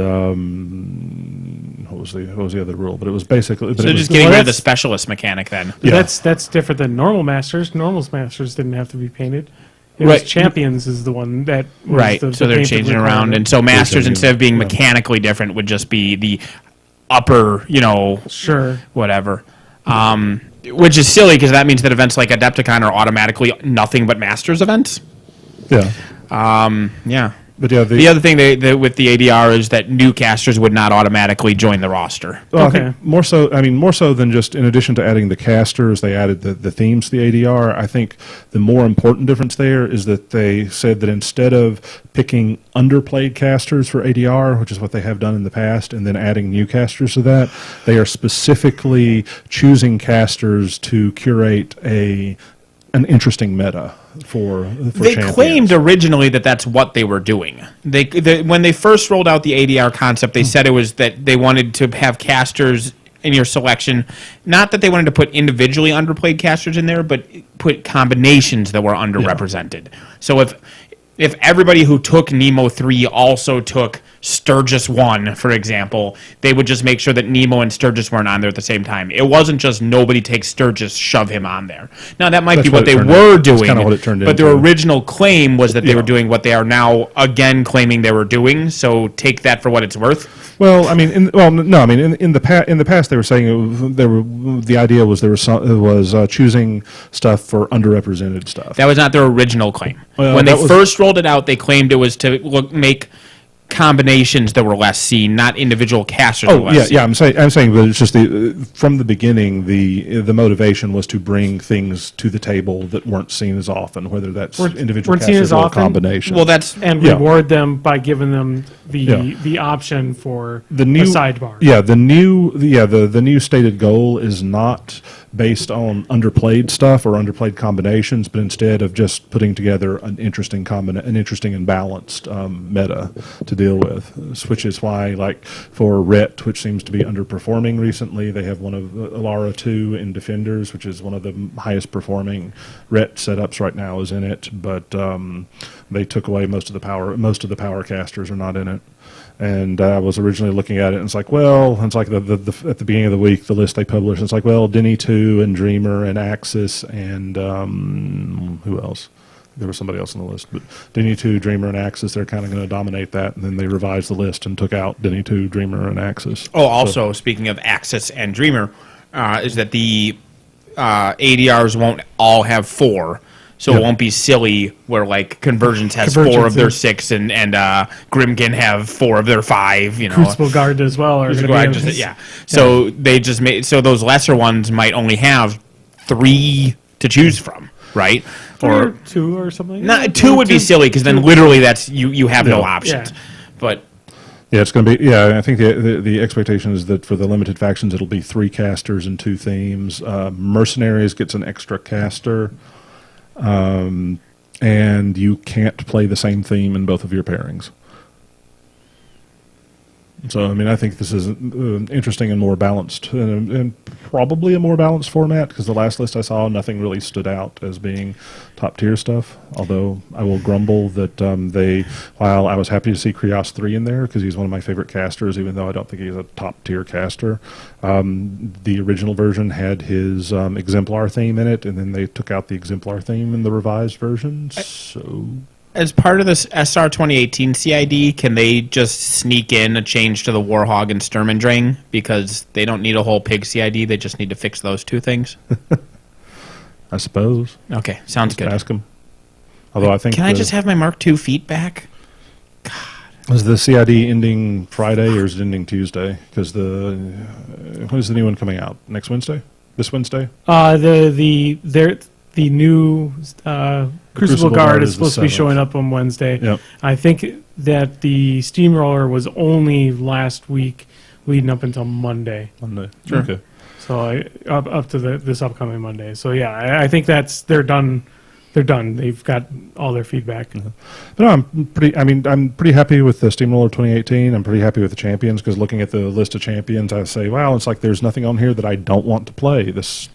what was the other rule? But it was basically. So it just was, getting rid of the that's- specialist mechanic then. Yeah. That's different than normal masters. Normal masters didn't have to be painted. It was Right. Champions is the one that was Right. The, So the they're painted changing around, requirement. and so Masters, changing, instead of being yeah. mechanically different, would just be the upper, Sure. whatever. Which is silly because that means that events like Adepticon are automatically nothing but Masters events. Yeah. Yeah. But yeah, The other thing with the ADR is that new casters would not automatically join the roster. Well, Okay. I think more so. I mean, more so than just in addition to adding the casters, they added the themes to the ADR. I think the more important difference there is that they said that instead of picking underplayed casters for ADR, which is what they have done in the past, and then adding new casters to that, they are specifically choosing casters to curate an interesting meta for They champions. claimed originally that that's what they were doing. When they first rolled out the ADR concept, they said it was that they wanted to have casters in your selection. Not that they wanted to put individually underplayed casters in there, but put combinations that were underrepresented. So if everybody who took Nemo 3 also took Sturgis 1, for example, they would just make sure that Nemo and Sturgis weren't on there at the same time. It wasn't just nobody takes Sturgis, shove him on there. Now, that might That's be what what they it turned were out. That's doing, kinda what it turned but their into. original claim was that they Yeah. were doing what they are now again claiming they were doing, so take that for what it's worth. Well, I mean, in the past they were saying the idea was choosing stuff for underrepresented stuff. That was not their original claim. Well, When they that was- first rolled it out, they claimed it was to make combinations that were less seen, not individual casters that were Oh less yeah, seen. yeah. I'm saying, but it's just from the beginning, the motivation was to bring things to the table that weren't seen as often, whether that's individual weren't seen casters as or a often? combination. Well, that's And Yeah. reward them by giving them the Yeah. the option for the new a sidebar. Yeah, the new stated goal is not based on underplayed stuff or underplayed combinations, but instead of just putting together an interesting and balanced meta to deal with. Which is why, like for Ret, which seems to be underperforming recently, they have one of Alara 2 in Defenders, which is one of the highest performing Ret setups right now is in it, but they took away most of the power. Most of the power casters are not in it. And I was originally looking at it, and it's like, well, it's like at the beginning of the week, the list they published, and it's like, well, Denny 2 and Dreamer and Axis and who else? There was somebody else on the list, but Denny 2, Dreamer, and Axis, they're kind of going to dominate that, and then they revised the list and took out Denny 2, Dreamer, and Axis. Oh, also, speaking of Axis and Dreamer, is that the ADRs won't all have 4. So Yep. it won't be silly where, like, Convergence has 4 of Convergence their is- 6 and Grimkin have 4 of their 5, Crucible Guard as well. Are Crucible gonna Guard be just- yeah. So they just made, so those lesser ones might only have 3 to choose from, right? or 2 or something. Not 2 would be silly because then literally that's you have no Yeah. options. Yeah. But Yeah, it's going to be. Yeah, I think the expectation is that for the limited factions, it'll be 3 casters and 2 themes. Mercenaries gets an extra caster, and you can't play the same theme in both of your pairings. So, I mean, I think this is interesting and more balanced, and probably a more balanced format, because the last list I saw, nothing really stood out as being top-tier stuff, although I will grumble that while I was happy to see Krios 3 in there, because he's one of my favorite casters, even though I don't think he's a top-tier caster, the original version had his Exemplar theme in it, and then they took out the Exemplar theme in the revised version, so... as part of this SR 2018 CID, can they just sneak in a change to the Warhog and Sturmendrang? Because they don't need a whole pig CID, they just need to fix those 2 things. I suppose. Okay, sounds good. Ask him. Although I think... Can I just have my Mark II feet back? Is the CID ending Friday or is it ending Tuesday? Because when is the new one coming out? Next Wednesday? This Wednesday? The new Crucible Guard is supposed to be 7th. showing up on Wednesday. Yep. I think that the Steamroller was only last week, leading up until Monday. Monday. Sure. Okay. So up to this upcoming Monday. So yeah, I think they're done. They're done. They've got all their feedback. But no, I'm pretty happy with the Steamroller 2018. I'm pretty happy with the champions, because looking at the list of champions, I say, wow, it's like there's nothing on here that I don't want to play. This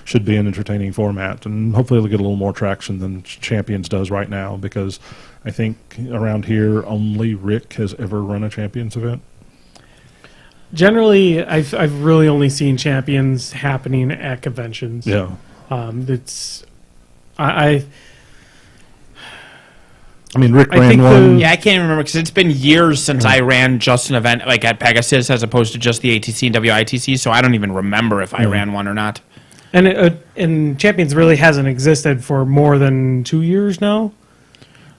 should be an entertaining format, and hopefully it'll get a little more traction than Champions does right now, because I think around here only Rick has ever run a Champions event. Generally, I've really only seen champions happening at conventions. Yeah. It's I I mean, Rick I ran think one. Yeah, I can't remember because it's been years since I ran just an event like at Pegasus as opposed to just the ATC and WITC, so I don't even remember if I ran one or not. And Champions really hasn't existed for more than 2 years now.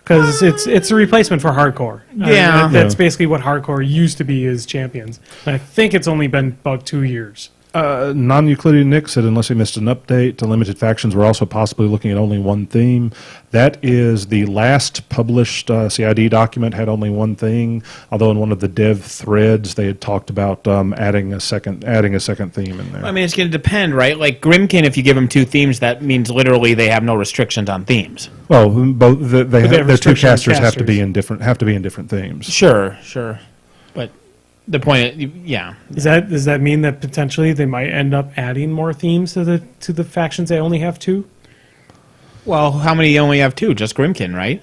Because it's a replacement for Hardcore. Yeah. That's basically what Hardcore used to be is Champions. And I think it's only been about 2 years. Non-Euclidean Nick said, unless he missed an update to limited factions, we're also possibly looking at only one theme. That is the last published CID document had only one thing. Although in one of the dev threads they had talked about adding a second theme in there. I mean, it's going to depend, right? Like Grimkin, if you give them 2 themes, that means literally they have no restrictions on themes. Well, both their two restrictions on casters have to be casters. in different themes. Sure. But the point, yeah. Does that mean that potentially they might end up adding more themes to the factions they only have 2? Well, how many you only have 2? Just Grimkin, right?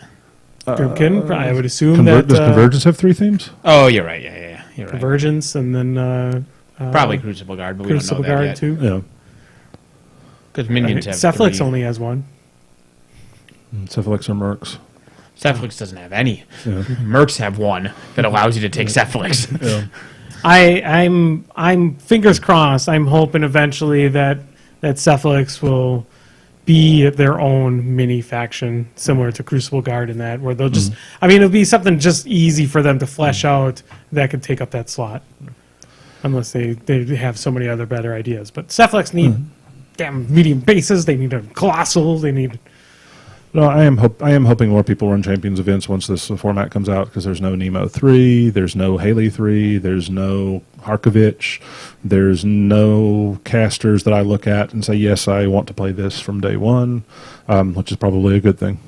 Grimkin, I would assume that Does Convergence have 3 themes? Oh, you're right. Yeah. You're right. Convergence and then Probably Crucible Guard, but we Crucible don't know that Guard yet. too. Yeah. Because minions have Cephalix 3. only has 1. Cephalix or Mercs. Cephalix doesn't have any. Yeah. Mercs have 1 that allows you to take Cephalix. Yeah. I'm fingers crossed. I'm hoping eventually that Cephalix will be their own mini faction similar to Crucible Guard in that where they'll just I mean it'll be something just easy for them to flesh out that could take up that slot. Unless they have so many other better ideas. But Cephalix need damn medium bases, they need a colossal, they need No, I am hoping more people run Champions events once this format comes out because there's no Nemo 3, there's no Haley 3, there's no Harkovich, there's no casters that I look at and say, yes, I want to play this from day one, which is probably a good thing.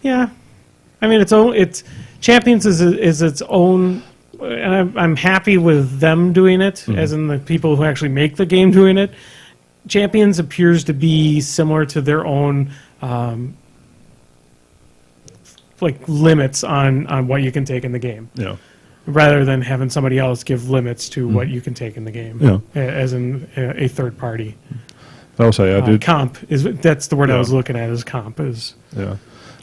Yeah, I mean it's Champions is its own, and I'm happy with them doing it, as in the people who actually make the game doing it. Champions appears to be similar to their own like limits on what you can take in the game, Yeah. rather than having somebody else give limits to what you can take in the game, Yeah. as in a third party. I'll say I did. Comp that's the word I Yeah. was looking at. Is comp is. Yeah,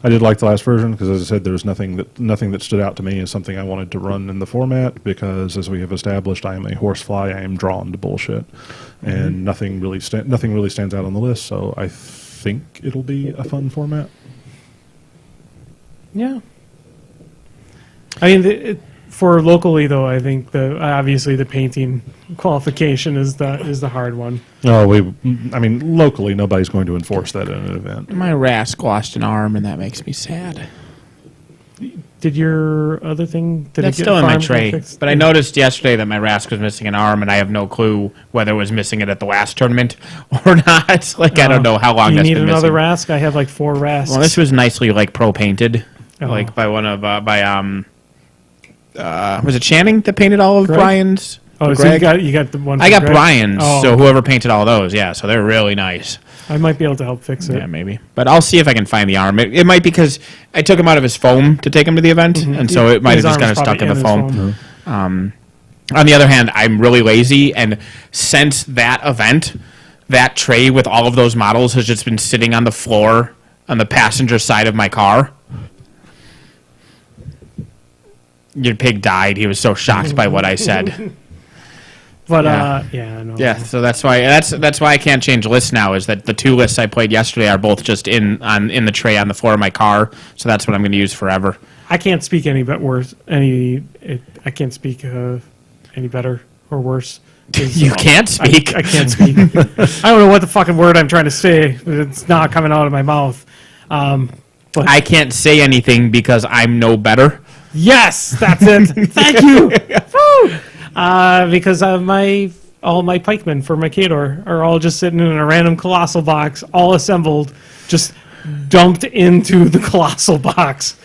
I did like the last version because, as I said, there was nothing that stood out to me as something I wanted to run in the format. Because, as we have established, I am a horsefly. I am drawn to bullshit, and nothing really stands out on the list. So I think it'll be a fun format. Yeah. I mean, for locally though, I think obviously the painting qualification is the hard one. Oh, locally, nobody's going to enforce that in an event. My Rask lost an arm, and that makes me sad. Did your other thing? That's still in my tray. But I noticed yesterday that my Rask was missing an arm, and I have no clue whether it was missing it at the last tournament or not. Like, I don't know how long that's been missing. You need another Rask? I have like 4 Rasks. Well, this was nicely, like, pro-painted. Like, by one of, was it Channing that painted all of Greg? Brian's? Oh, so you got the one I got Greg? Brian's, Oh. so whoever painted all those, yeah, so they're really nice. I might be able to help fix it. Yeah, maybe. But I'll see if I can find the arm. It might be because I took him out of his foam to take him to the event, and so it might have His just kind of arm's stuck in the probably foam. On the other hand, I'm really lazy, and since that event, that tray with all of those models has just been sitting on the floor on the passenger side of my car. Your pig died. He was so shocked by what I said. But Yeah. I know. Yeah, so that's why I can't change lists now. Is that the 2 lists I played yesterday are both just in the tray on the floor of my car. So that's what I'm going to use forever. I can't speak any bit worse. I can't speak any better or worse. You can't speak. I can't speak. I don't know what the fucking word I'm trying to say, but it's not coming out of my mouth. But I can't say anything because I'm no better. yes, that's it. Thank you. Woo! Because all my pikemen for my Kador are all just sitting in a random colossal box, all assembled, just dumped into the colossal box.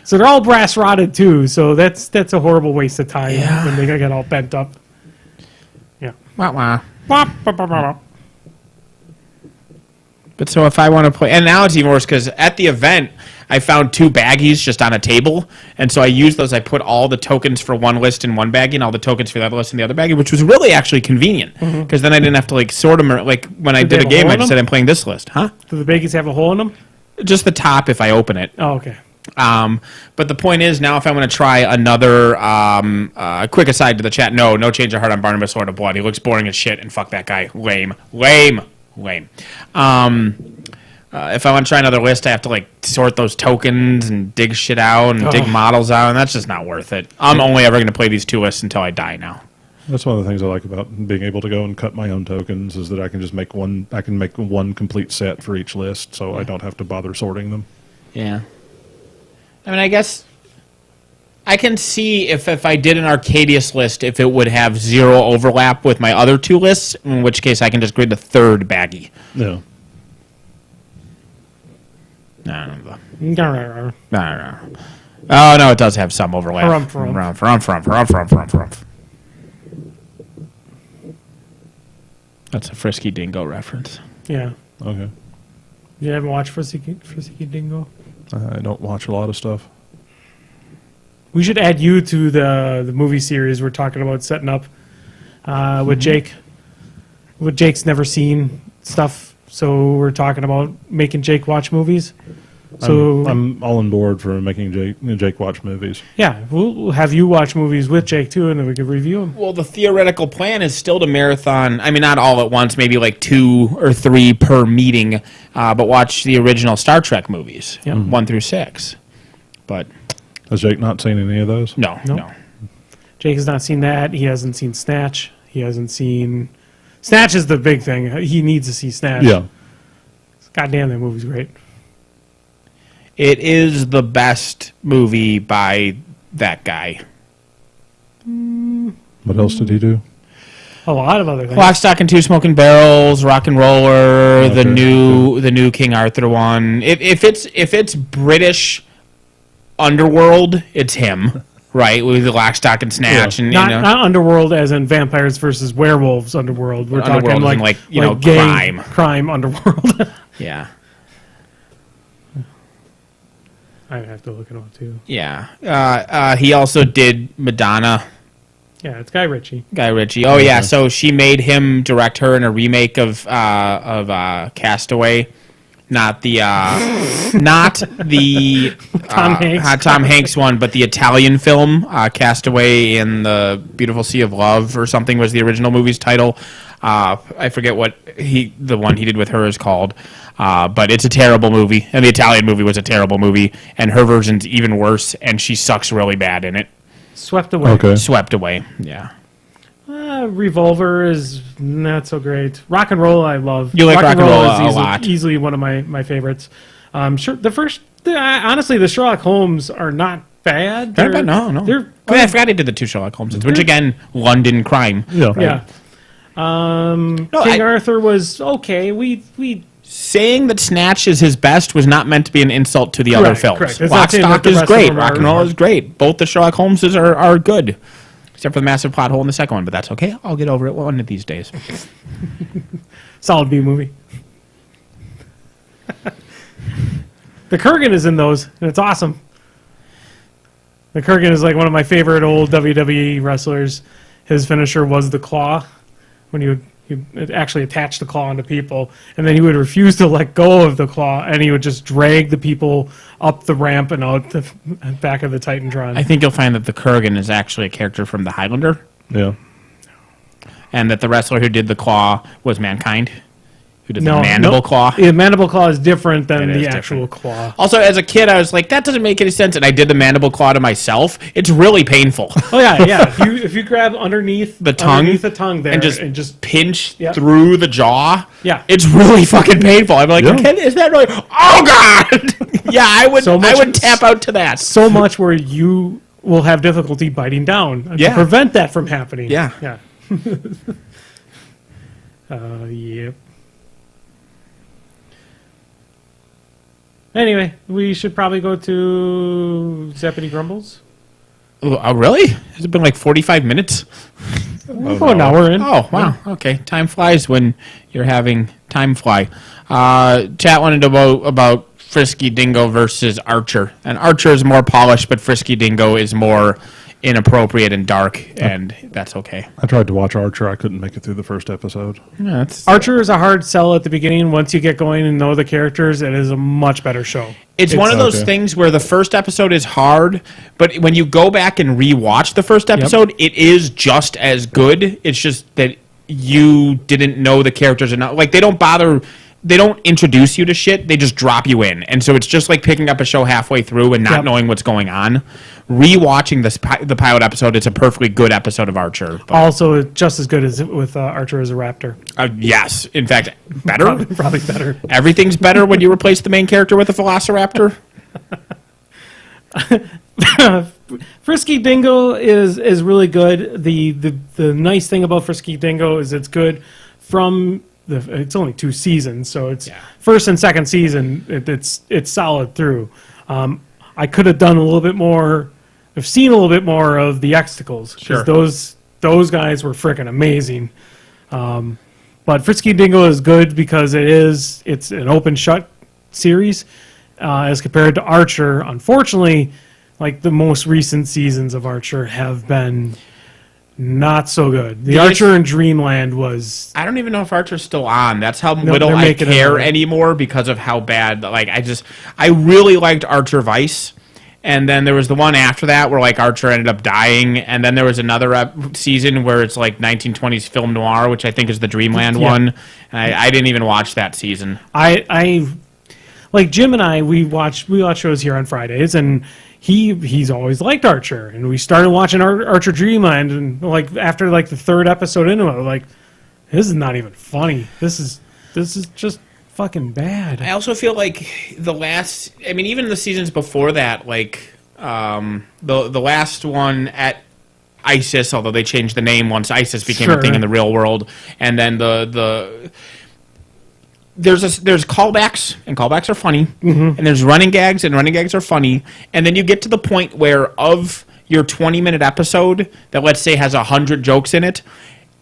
So they're all brass rotted too. So that's a horrible waste of time when they get all bent up. Yeah. Wah, wah. But so if I want to play, and now it's even worse because at the event I found 2 baggies just on a table, and so I used those. I put all the tokens for one list in one baggie, and all the tokens for the other list in the other baggie, which was really actually convenient because then I didn't have to like sort them. Or, like when I did a game, I just said I'm playing this list, huh? Do the baggies have a hole in them? Just the top if I open it. Oh, okay. But the point is, now if I want to try another quick aside to the chat, no change of heart on Barnabas Lord of Blood. He looks boring as shit, and fuck that guy. Lame. If I want to try another list, I have to like sort those tokens and dig shit out and dig models out, and that's just not worth it. I'm only ever going to play these 2 lists until I die now. That's one of the things I like about being able to go and cut my own tokens is that I can just make one. I can make one complete set for each list, so I don't have to bother sorting them. Yeah. I mean, I guess I can see if I did an Arcadius list, if it would have 0 overlap with my other 2 lists, in which case I can just grid the 3rd baggie. Yeah. No. Oh, no, it does have some overlap. Harumph. That's a Frisky Dingo reference. Yeah. Okay. You haven't watched Frisky Dingo? I don't watch a lot of stuff. We should add you to the movie series we're talking about setting up with Jake. With Jake's never seen stuff, so we're talking about making Jake watch movies. So I'm all on board for making Jake watch movies. Yeah, we'll have you watch movies with Jake too, and then we can review them. Well, the theoretical plan is still to marathon. I mean, not all at once, maybe like 2 or 3 per meeting, but watch the original Star Trek movies, 1 through 6. But has Jake not seen any of those? No. Jake has not seen that. He hasn't seen Snatch. He hasn't seen... Snatch is the big thing. He needs to see Snatch. Yeah. God damn, that movie's great. It is the best movie by that guy. What else did he do? A lot of other things. Lock, Stock, and 2 Smoking Barrels, Rock and Roller, the new King Arthur one. If it's British underworld, it's him, right? With the Lock, Stock, and Snatch, and not underworld as in vampires versus werewolves. Underworld. We're Underworld talking like gang, crime. Crime underworld. Yeah. I have to look it up too. Yeah. He also did Madonna. Yeah, it's Guy Ritchie. Oh yeah, so she made him direct her in a remake of Castaway, not the Tom Hanks one, but the Italian film Castaway in the Beautiful Sea of Love or something was the original movie's title. I forget what the one he did with her is called. But it's a terrible movie, and the Italian movie was a terrible movie, and her version's even worse, and she sucks really bad in it. Swept Away. Okay. Swept Away, yeah. Revolver is not so great. Rock and Roll I love. You like Rock and Roll is a lot. Easily one of my favorites. Sure. Honestly, the Sherlock Holmes are not bad. No. I forgot he did the 2 Sherlock Holmes, which again, London crime. Yeah. Yeah. King Arthur was okay. We saying that Snatch is his best was not meant to be an insult to the other films. Correct. Lock, Stock is great. Rock and Roll is great. Both the Sherlock Holmeses are good. Except for the massive plot hole in the second one, but that's okay. I'll get over it one of these days. Solid B movie. The Kurgan is in those, and it's awesome. The Kurgan is like one of my favorite old WWE wrestlers. His finisher was the claw, when he would actually attach the claw onto people, and then he would refuse to let go of the claw, and he would just drag the people up the ramp and out the back of the Titantron. I think you'll find that the Kurgan is actually a character from The Highlander. Yeah. And that the wrestler who did the claw was Mankind, who did the mandible claw. The mandible claw is different than the different. actual claw. Also, as a kid, I was like, that doesn't make any sense, and I did the mandible claw to myself. It's really painful. Oh, yeah. If you grab underneath the tongue there and just pinch Yep. through the jaw, yeah, it's really fucking painful. I'm like, is that really? Oh, God! Yeah, I would tap out to that. So much where you will have difficulty biting down to prevent that from happening. Yeah. Yep. Anyway, we should probably go to Zappity Grumbles. Oh, really? Has it been like 45 minutes? We're an hour in. Oh, wow. Okay. Time flies when you're having time fly. Chat wanted to know about Frisky Dingo versus Archer. And Archer is more polished, but Frisky Dingo is more inappropriate and dark, and that's okay. I tried to watch Archer. I couldn't make it through the first episode. Yeah, that's, Archer is a hard sell at the beginning. Once you get going and know the characters, it is a much better show. it's one of those okay. things where the first episode is hard, but when you go back and rewatch the first episode, it is just as good. It's just that you didn't know the characters enough. Like, they don't introduce you to shit, they just drop you in. And so it's just like picking up a show halfway through and not knowing what's going on. Rewatching the pilot episode, it's a perfectly good episode of Archer. But, Also, just as good as with Archer as a Raptor. yes, in fact, better. Probably better. Everything's better when you replace the main character with a Velociraptor. Frisky Dingo is really good. The nice thing about Frisky Dingo is it's good from it's only 2 seasons, so it's first and second season. It's solid through. I could have done a little bit more. I've seen a little bit more of the Exticles because those guys were freaking amazing. But Frisky Dingo is good because it's an open shut series as compared to Archer. Unfortunately, like the most recent seasons of Archer have been not so good. The Archer in Dreamland was. I don't even know if Archer's still on. That's how little they're I making it care on. anymore because of how bad. Like, I really liked Archer Vice, and then there was the one after that where like Archer ended up dying, and then there was another season where it's like 1920s film noir, which I think is the Dreamland one. And I didn't even watch that season. I like Jim and I. We watch shows here on Fridays, and he's always liked Archer, and we started watching Archer Dreamland, and like after like the 3rd episode into it, like this is not even funny. This is just fucking bad. I also feel like even the seasons before that, like the last one at ISIS, although they changed the name once ISIS became a thing in the real world, and then there's callbacks, and callbacks are funny, and there's running gags, and running gags are funny, and then you get to the point where of your 20-minute episode that, let's say, has 100 jokes in it,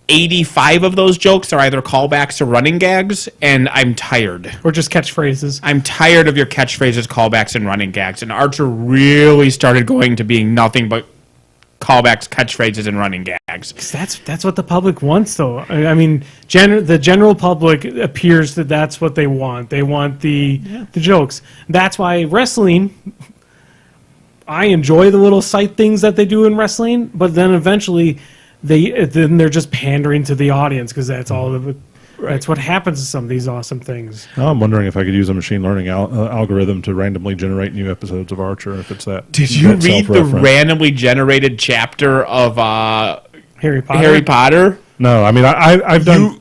85 of those jokes are either callbacks or running gags, and I'm tired. Or just catchphrases. I'm tired of your catchphrases, callbacks, and running gags, and Archer really started going to being nothing but callbacks, catchphrases, and running gags. That's what the public wants, though. I mean, the general public appears that that's what they want. They want the jokes. That's why wrestling. I enjoy the little sight things that they do in wrestling, but then eventually they're just pandering to the audience because that's all of it. That's what happens to some of these awesome things. Now I'm wondering if I could use a machine learning algorithm to randomly generate new episodes of Archer. If it's that. Did you read the randomly generated chapter of Harry Potter? No, I mean I've done.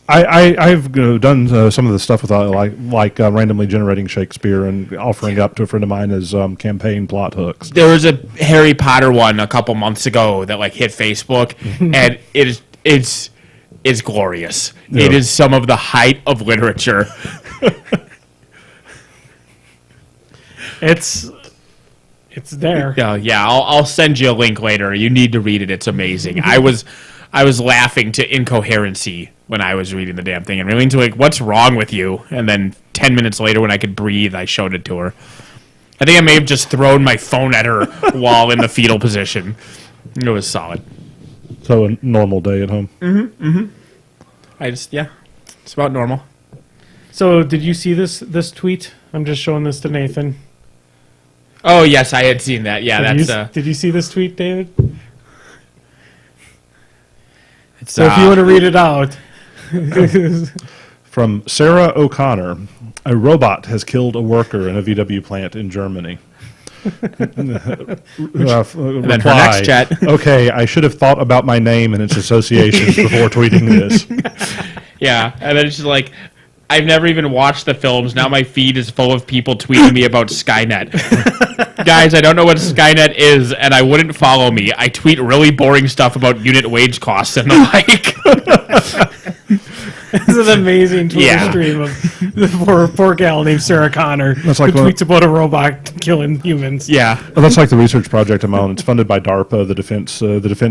I've done some of the stuff with like randomly generating Shakespeare and offering up to a friend of mine as campaign plot hooks. There was a Harry Potter one a couple months ago that like hit Facebook, and it's glorious. Yeah. It is some of the height of literature. It's there. Yeah. I'll send you a link later. You need to read it. It's amazing. I was laughing to incoherency when I was reading the damn thing, and really into like, what's wrong with you? And then 10 minutes later, when I could breathe, I showed it to her. I think I may have just thrown my phone at her while in the fetal position. It was solid. So a normal day at home. It's about normal. So did you see this tweet? I'm just showing this to Nathan. Oh yes, I had seen that. Yeah, Did you see this tweet, David? It's, So if you want to read it out. From Sarah O'Connor, a robot has killed a worker in a VW plant in Germany. and then her next chat. Okay, I should have thought about my name and its associations before tweeting this. Yeah, and then it's just like, I've never even watched the films. Now my feed is full of people tweeting me about Skynet. Guys, I don't know what Skynet is, and I wouldn't follow me. I tweet really boring stuff about unit wage costs and the like. It's an amazing Twitter stream of the poor gal named Sarah Connor That's like who tweets about a robot killing humans. Yeah. Well, that's like the research project I'm on. It's funded by DARPA, the Defense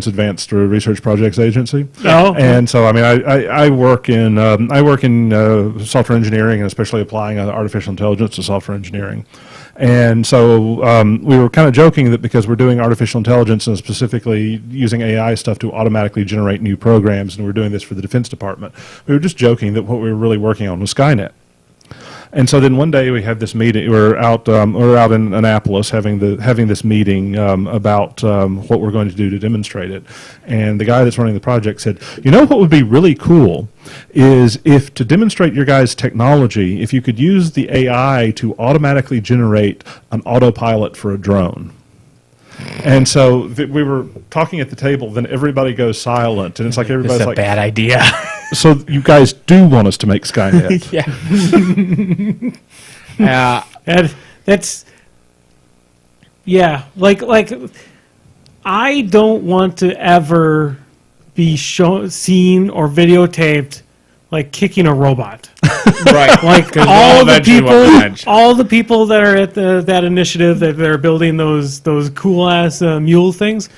Advanced Research Projects Agency. Oh. And so, I mean, I work in software engineering, and especially applying artificial intelligence to software engineering. And so we were kind of joking that because we're doing artificial intelligence and specifically using AI stuff to automatically generate new programs, and we're doing this for the Defense Department, we were just joking that what we were really working on was Skynet. And so then one day we had this meeting. We're out in Annapolis having this meeting about what we're going to do to demonstrate it. And the guy that's running the project said, "You know what would be really cool is if to demonstrate your guys' technology, if you could use the AI to automatically generate an autopilot for a drone." And so we were talking at the table. Then everybody goes silent, and it's like everybody's It's a like, bad idea. "So you guys do want us to make Skynet?" Yeah. And that's like I don't want to ever be seen or videotaped like kicking a robot. Right. Like all the people that are at that initiative that they're building those cool ass mule things.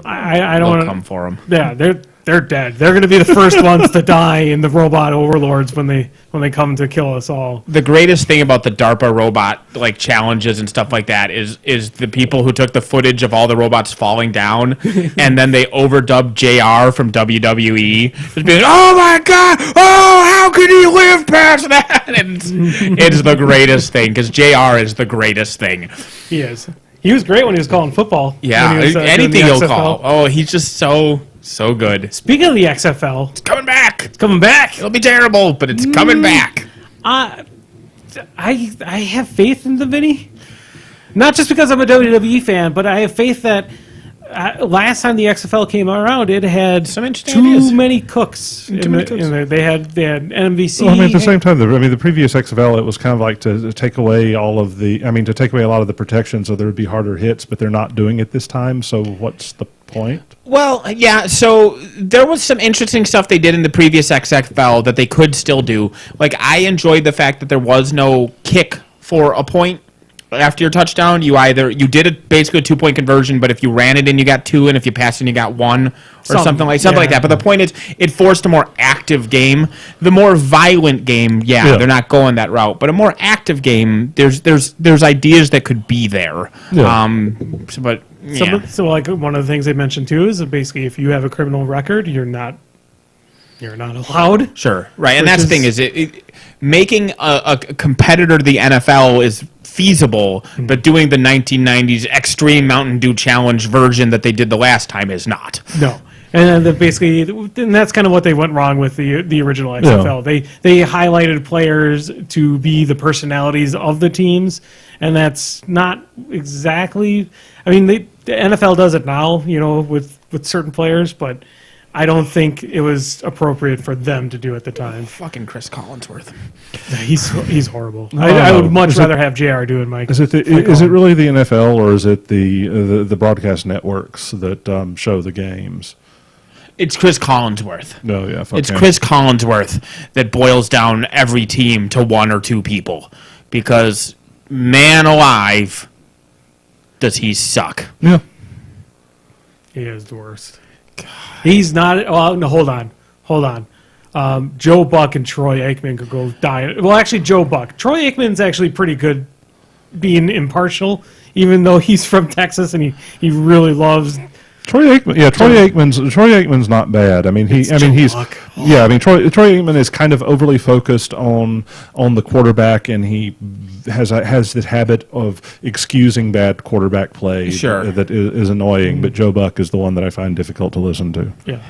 I don't want to come for them. Yeah, they're dead. They're going to be the first ones to die in the robot overlords when they come to kill us all. The greatest thing about the DARPA robot like challenges and stuff like that is the people who took the footage of all the robots falling down and then they overdubbed JR from WWE, just being, "Oh my God! Oh, how could he live past that?" And it's the greatest thing because JR is the greatest thing. He is. He was great when he was calling football. Yeah, when he was, doing anything the he'll XFL. call. Oh, he's just so good. Speaking of the XFL, It's coming back. it's coming back. It'll be terrible, but it's coming back. I have faith in the Vinny. Not just because I'm a WWE fan, but I have faith that last time the XFL came around, it had Some interesting too ideas. many cooks. Too many cooks. They had NBC. Well, at the same time, the previous XFL, it was kind of like to take away a lot of the protections, so there would be harder hits, but they're not doing it this time. So what's the point? Well, yeah, so there was some interesting stuff they did in the previous XFL that they could still do. Like, I enjoyed the fact that there was no kick for a point after your touchdown. You did basically a 2-point conversion, but if you ran it in, you got 2, and if you passed it, you got 1, or something like that. But the point is, it forced a more active game. The more violent game, they're not going that route. But a more active game, there's ideas that could be there. Yeah. So like one of the things they mentioned too is that basically if you have a criminal record, you're not allowed. Sure, right, and that's the thing is making a competitor to the NFL is feasible, but doing the 1990s Extreme Mountain Dew Challenge version that they did the last time is not. No. And that's kind of what they went wrong with the original XFL. Yeah. They highlighted players to be the personalities of the teams, and that's not exactly. I mean, the NFL does it now, with certain players, but I don't think it was appropriate for them to do at the time. Fucking Chris Collinsworth. He's horrible. I would much rather have JR do it, Mike. Is it really the NFL or is it the broadcast networks that show the games? It's Chris Collinsworth. No, yeah, fuck It's him. Chris Collinsworth that boils down every team to 1 or 2 people. Because, man alive, does he suck. Yeah. He is the worst. He's not. Oh, no, hold on. Joe Buck and Troy Aikman could go die. Well, actually, Joe Buck. Troy Aikman's actually pretty good being impartial, even though he's from Texas and he really loves. Troy Aikman's not bad. I mean, Troy Aikman is kind of overly focused on the quarterback, and he has this habit of excusing bad quarterback play. Sure. That is annoying. But Joe Buck is the one that I find difficult to listen to. Yeah,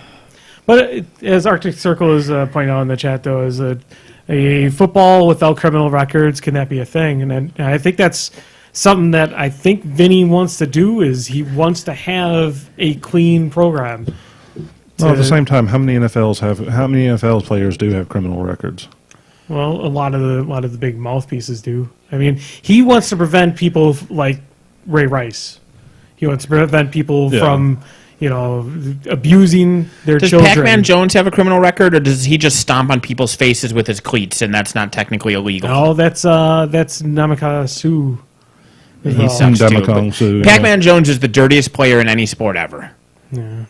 but as Arctic Circle is pointing out in the chat, though, is a football without criminal records, can that be a thing? And I think that's something that I think Vinny wants to do. Is he wants to have a clean program. Well, at the same time, how many NFL players do have criminal records? Well, a lot of the big mouthpieces do. I mean, he wants to prevent people like Ray Rice. He wants to prevent people from, abusing their children. Does Pac-Man Jones have a criminal record, or does he just stomp on people's faces with his cleats, and that's not technically illegal? No, that's Namaka Sue. He sucks too. Pac-Man Jones is the dirtiest player in any sport ever. Yeah.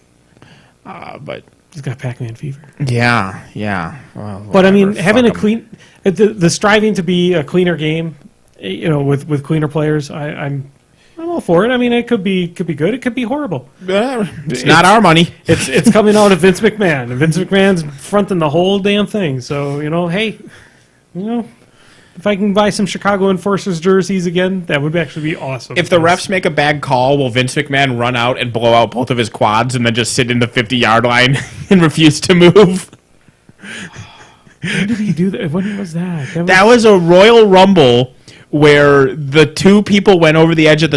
But he's got Pac-Man fever. Yeah. Well, but I mean, having a clean, the striving to be a cleaner game with cleaner players, I'm all for it. I mean, it could be good. It could be horrible. It's not our money. It's coming out of Vince McMahon, and Vince McMahon's fronting the whole damn thing. So hey, if I can buy some Chicago Enforcers jerseys again, that would actually be awesome. If the refs make a bad call, will Vince McMahon run out and blow out both of his quads and then just sit in the 50-yard line and refuse to move? When did he do that? When was that? That was a Royal Rumble where the two people went over the edge of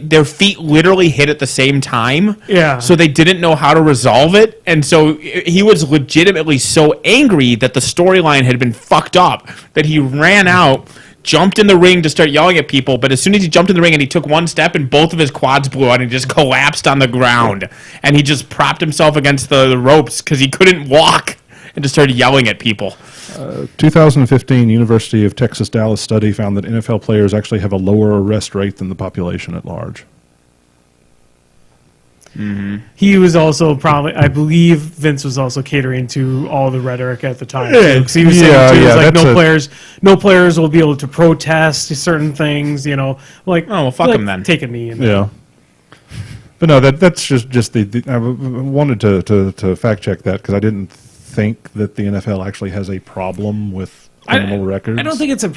their feet literally hit at the same time. Yeah. So they didn't know how to resolve it. And so he was legitimately so angry that the storyline had been fucked up that he ran out, jumped in the ring to start yelling at people. But as soon as he jumped in the ring and he took one step and both of his quads blew out and he just collapsed on the ground. And he just propped himself against the ropes because he couldn't walk and just started yelling at people. 2015 University of Texas Dallas study found that NFL players actually have a lower arrest rate than the population at large. Mm-hmm. He was also probably, I believe Vince was also catering to all the rhetoric at the time. Because he was saying too, no players will be able to protest certain things, like, oh, well, fuck him then. Take a knee. Yeah. But no, that's just the I wanted to fact check that because I didn't think that the NFL actually has a problem with criminal records. I don't think it's a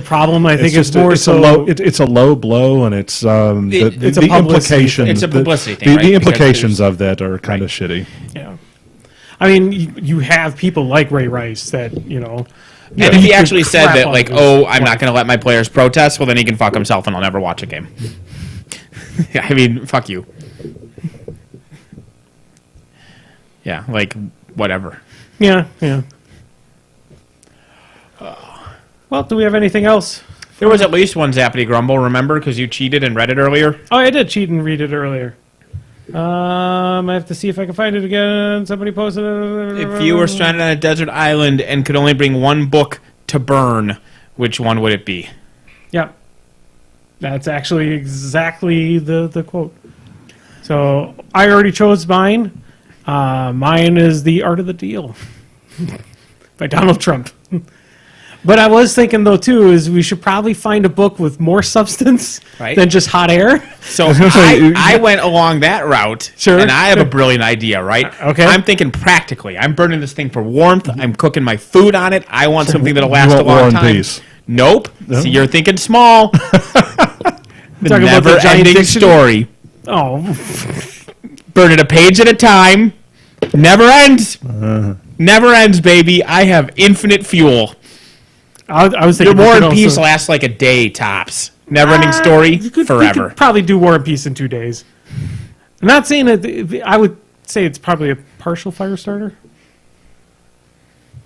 problem. I think it's more it's so it's a low blow, and it's the implications. It's a publicity thing, right? The implications of that are kind of shitty. Yeah, I mean, you have people like Ray Rice that And if he actually said that, like, I'm not going to let my players protest, well, then he can fuck himself and I'll never watch a game. Yeah, I mean, fuck you. Yeah, like, whatever. Yeah. Well, do we have anything else? There was at least one Zappity Grumble, remember? Because you cheated and read it earlier. Oh, I did cheat and read it earlier. I have to see if I can find it again. Somebody posted it. If you were stranded on a desert island and could only bring one book to burn, which one would it be? Yep. That's actually exactly the quote. So I already chose mine. Mine is The Art of the Deal by Donald Trump. But I was thinking, though, too, is we should probably find a book with more substance than just hot air. So I went along that route, sure, and I have a brilliant idea, right? Okay. I'm thinking practically. I'm burning this thing for warmth. I'm cooking my food on it. I want something that'll last a long time. Peace. Nope. No? See, you're thinking small. The never-ending story. Oh. Burn it a page at a time. Never ends. Never ends, baby. I have infinite fuel. I was thinking Your War and Peace lasts like a day tops. Never-ending story, forever. You could probably do War and Peace in 2 days. I'm not saying that. I would say it's probably a partial fire starter.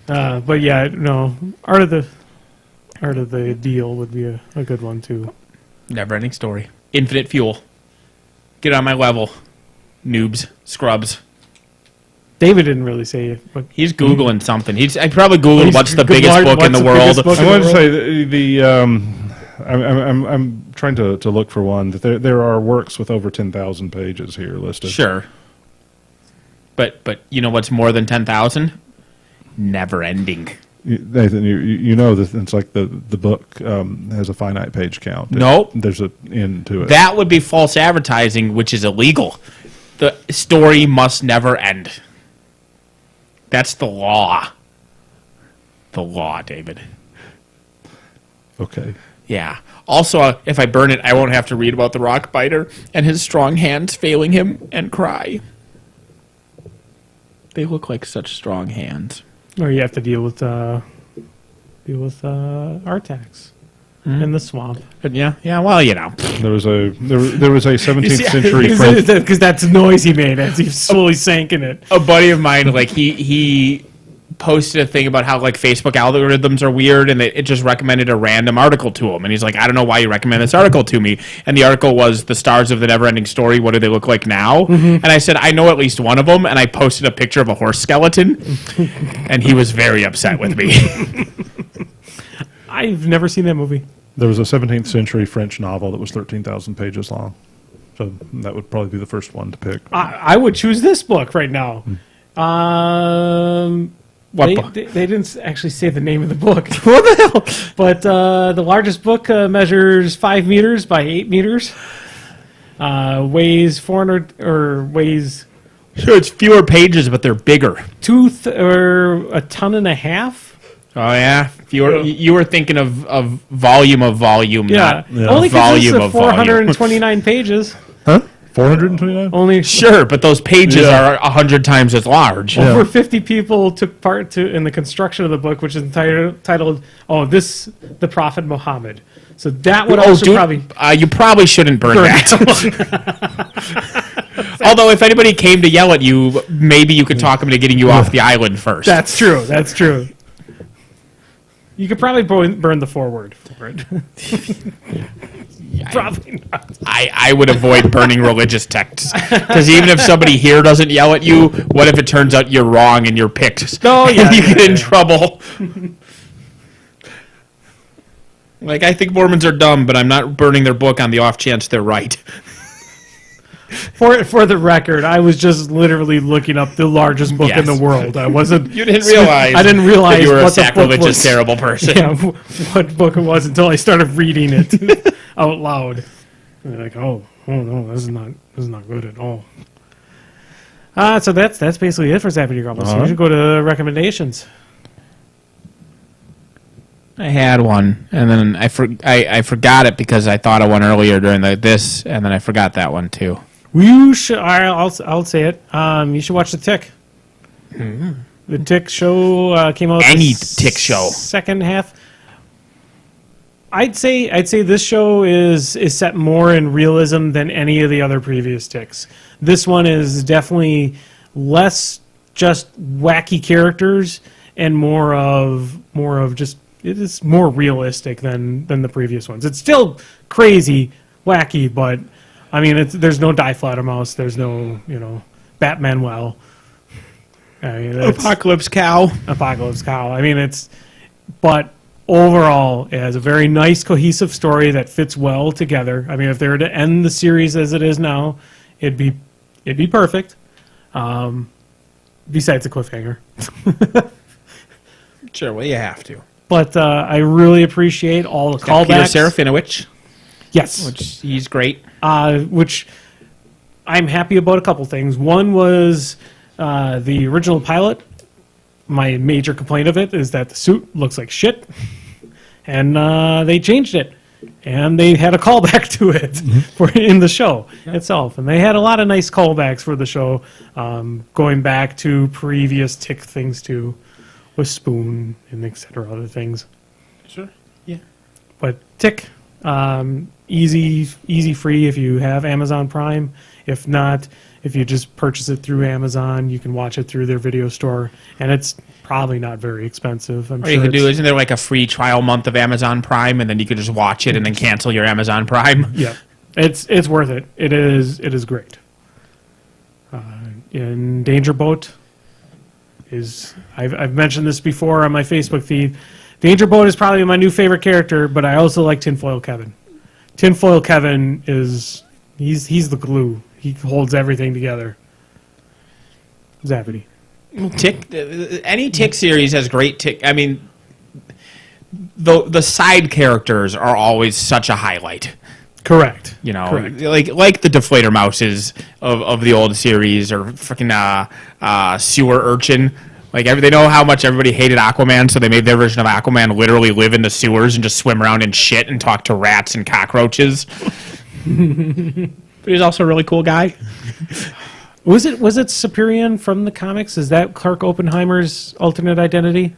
But yeah, no. Art of the Deal would be a good one too. Never-ending story. Infinite fuel. Get on my level, noobs, scrubs. David didn't really say it, but he's Googling something. I probably Googled what's the biggest book in the world. I wanted to say I'm trying to look for one. That there are works with over 10,000 pages here listed. Sure. But you know what's more than 10,000? Never ending. Nathan, you know that it's like the book has a finite page count. Nope. There's an end to it. That would be false advertising, which is illegal. The story must never end. That's the law. The law, David. Okay. Yeah. Also, if I burn it, I won't have to read about the rock biter and his strong hands failing him and cry. They look like such strong hands. Or you have to deal with Artax in the swamp. But yeah. Well, you know. There was a 17th century French. Because that's the noise he made as he slowly sank in it. A buddy of mine, like he posted a thing about how like Facebook algorithms are weird, and it just recommended a random article to him. And he's like, I don't know why you recommend this article to me. And the article was the stars of the Never-Ending Story. What do they look like now? Mm-hmm. And I said, I know at least one of them. And I posted a picture of a horse skeleton, and he was very upset with me. I've never seen that movie. There was a 17th century French novel that was 13,000 pages long. So that would probably be the first one to pick. I would choose this book right now. They didn't actually say the name of the book. What the hell? But the largest book measures 5 meters by 8 meters. Weighs 400 or weighs Sure, it's fewer pages, but they're bigger. or a ton and a half. Oh yeah, you were thinking of volume, Yeah, not only volume because it's 429 pages. Huh? 429? Only Sure, but those pages are 100 times as large. over 50 people took part in the construction of the book, which is titled "The Prophet Muhammad." So that would also probably you probably shouldn't burn that. Although, if anybody came to yell at you, maybe you could talk them into getting you off the island first. That's true. That's true. You could probably burn the foreword for it. Probably not. I would avoid burning religious texts, because even if somebody here doesn't yell at you, what if it turns out you're wrong and you're picked? Oh, yeah, and you get in yeah. trouble. Like, I think Mormons are dumb, but I'm not burning their book on the off chance they're right. For the record, I was just literally looking up the largest book in the Yes. world. I wasn't. You didn't realize. I didn't realize that you were a what the book sacrilegious, was. terrible person. Yeah, what book it was until I started reading it out loud. And they're like, oh no, this is not good at all. So that's basically it for Zappity Grumble. So we should go to recommendations. I had one, and then I forgot it because I thought of one earlier during this, and then I forgot that one too. You should. I'll say it. You should watch The Tick. The Tick show came out. Any Tick show. Second half. I'd say this show is set more in realism than any of the other previous Ticks. This one is definitely less just wacky characters and more of just it is more realistic than the previous ones. It's still crazy, wacky, but I mean there's no Die Fledermaus, there's no Batman. I mean, Apocalypse Cow. I mean but overall, it has a very nice, cohesive story that fits well together. I mean, if they were to end the series as it is now, it'd be perfect. Besides the cliffhanger. Sure, well, you have to. But I really appreciate all the callbacks. Peter Serafinowicz. Yes. Which he's great. Which I'm happy about a couple things. One was the original pilot. My major complaint of it is that the suit looks like shit. And they changed it. And they had a callback to it in the show itself. And they had a lot of nice callbacks for the show, going back to previous Tick things too, with Spoon and etc. other things. Sure. Yeah. But Tick, easy free if you have Amazon Prime. If not, if you just purchase it through Amazon, you can watch it through their video store, and it's probably not very expensive. Or you could do, isn't there like a free trial month of Amazon Prime, and then you could just watch it and then cancel your Amazon Prime? Yeah, it's worth it. It is great. In Danger Boat is I've mentioned this before on my Facebook feed. Danger Boat is probably my new favorite character, but I also like Tinfoil Kevin. Tinfoil Kevin he's the glue. He holds everything together. Zappity. Tick. Any Tick series has great Tick. I mean, the side characters are always such a highlight. Correct. Correct. like the Deflator Mouses of the old series, or freaking Sewer Urchin. Like they know how much everybody hated Aquaman, so they made their version of Aquaman literally live in the sewers and just swim around in shit and talk to rats and cockroaches. But he's also a really cool guy. Was it Superion from the comics? Is that Clark Oppenheimer's alternate identity?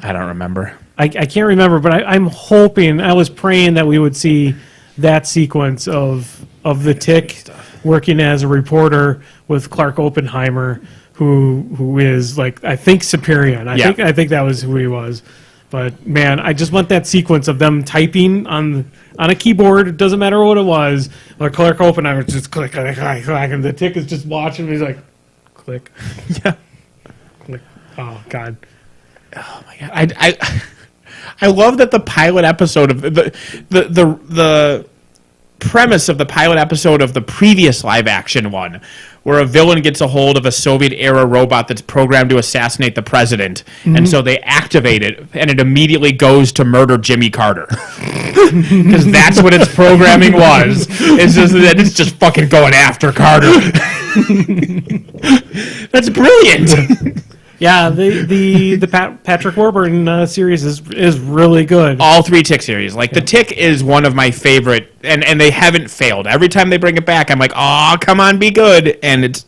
I don't remember. I can't remember, but I'm hoping, I was praying that we would see that sequence of the Tick working as a reporter with Clark Oppenheimer, who is like, I think Superion. I think that was who he was. But man, I just want that sequence of them typing on a keyboard. It doesn't matter what it was. Like Clark Oppenheimer just click, click, click, click, and the Tick is just watching. And he's like, click, Yeah. click. Oh God. Oh my god. I love that the pilot episode of the premise of the pilot episode of the previous live action one, where a villain gets a hold of a Soviet-era robot that's programmed to assassinate the president, and so they activate it, and it immediately goes to murder Jimmy Carter. Because that's what its programming was. It's just fucking going after Carter. That's brilliant. Yeah, the Patrick Warburton series is really good. All 3 Tick series. Like, the Tick is one of my favorite, and they haven't failed. Every time they bring it back, I'm like, oh, come on, be good. And it's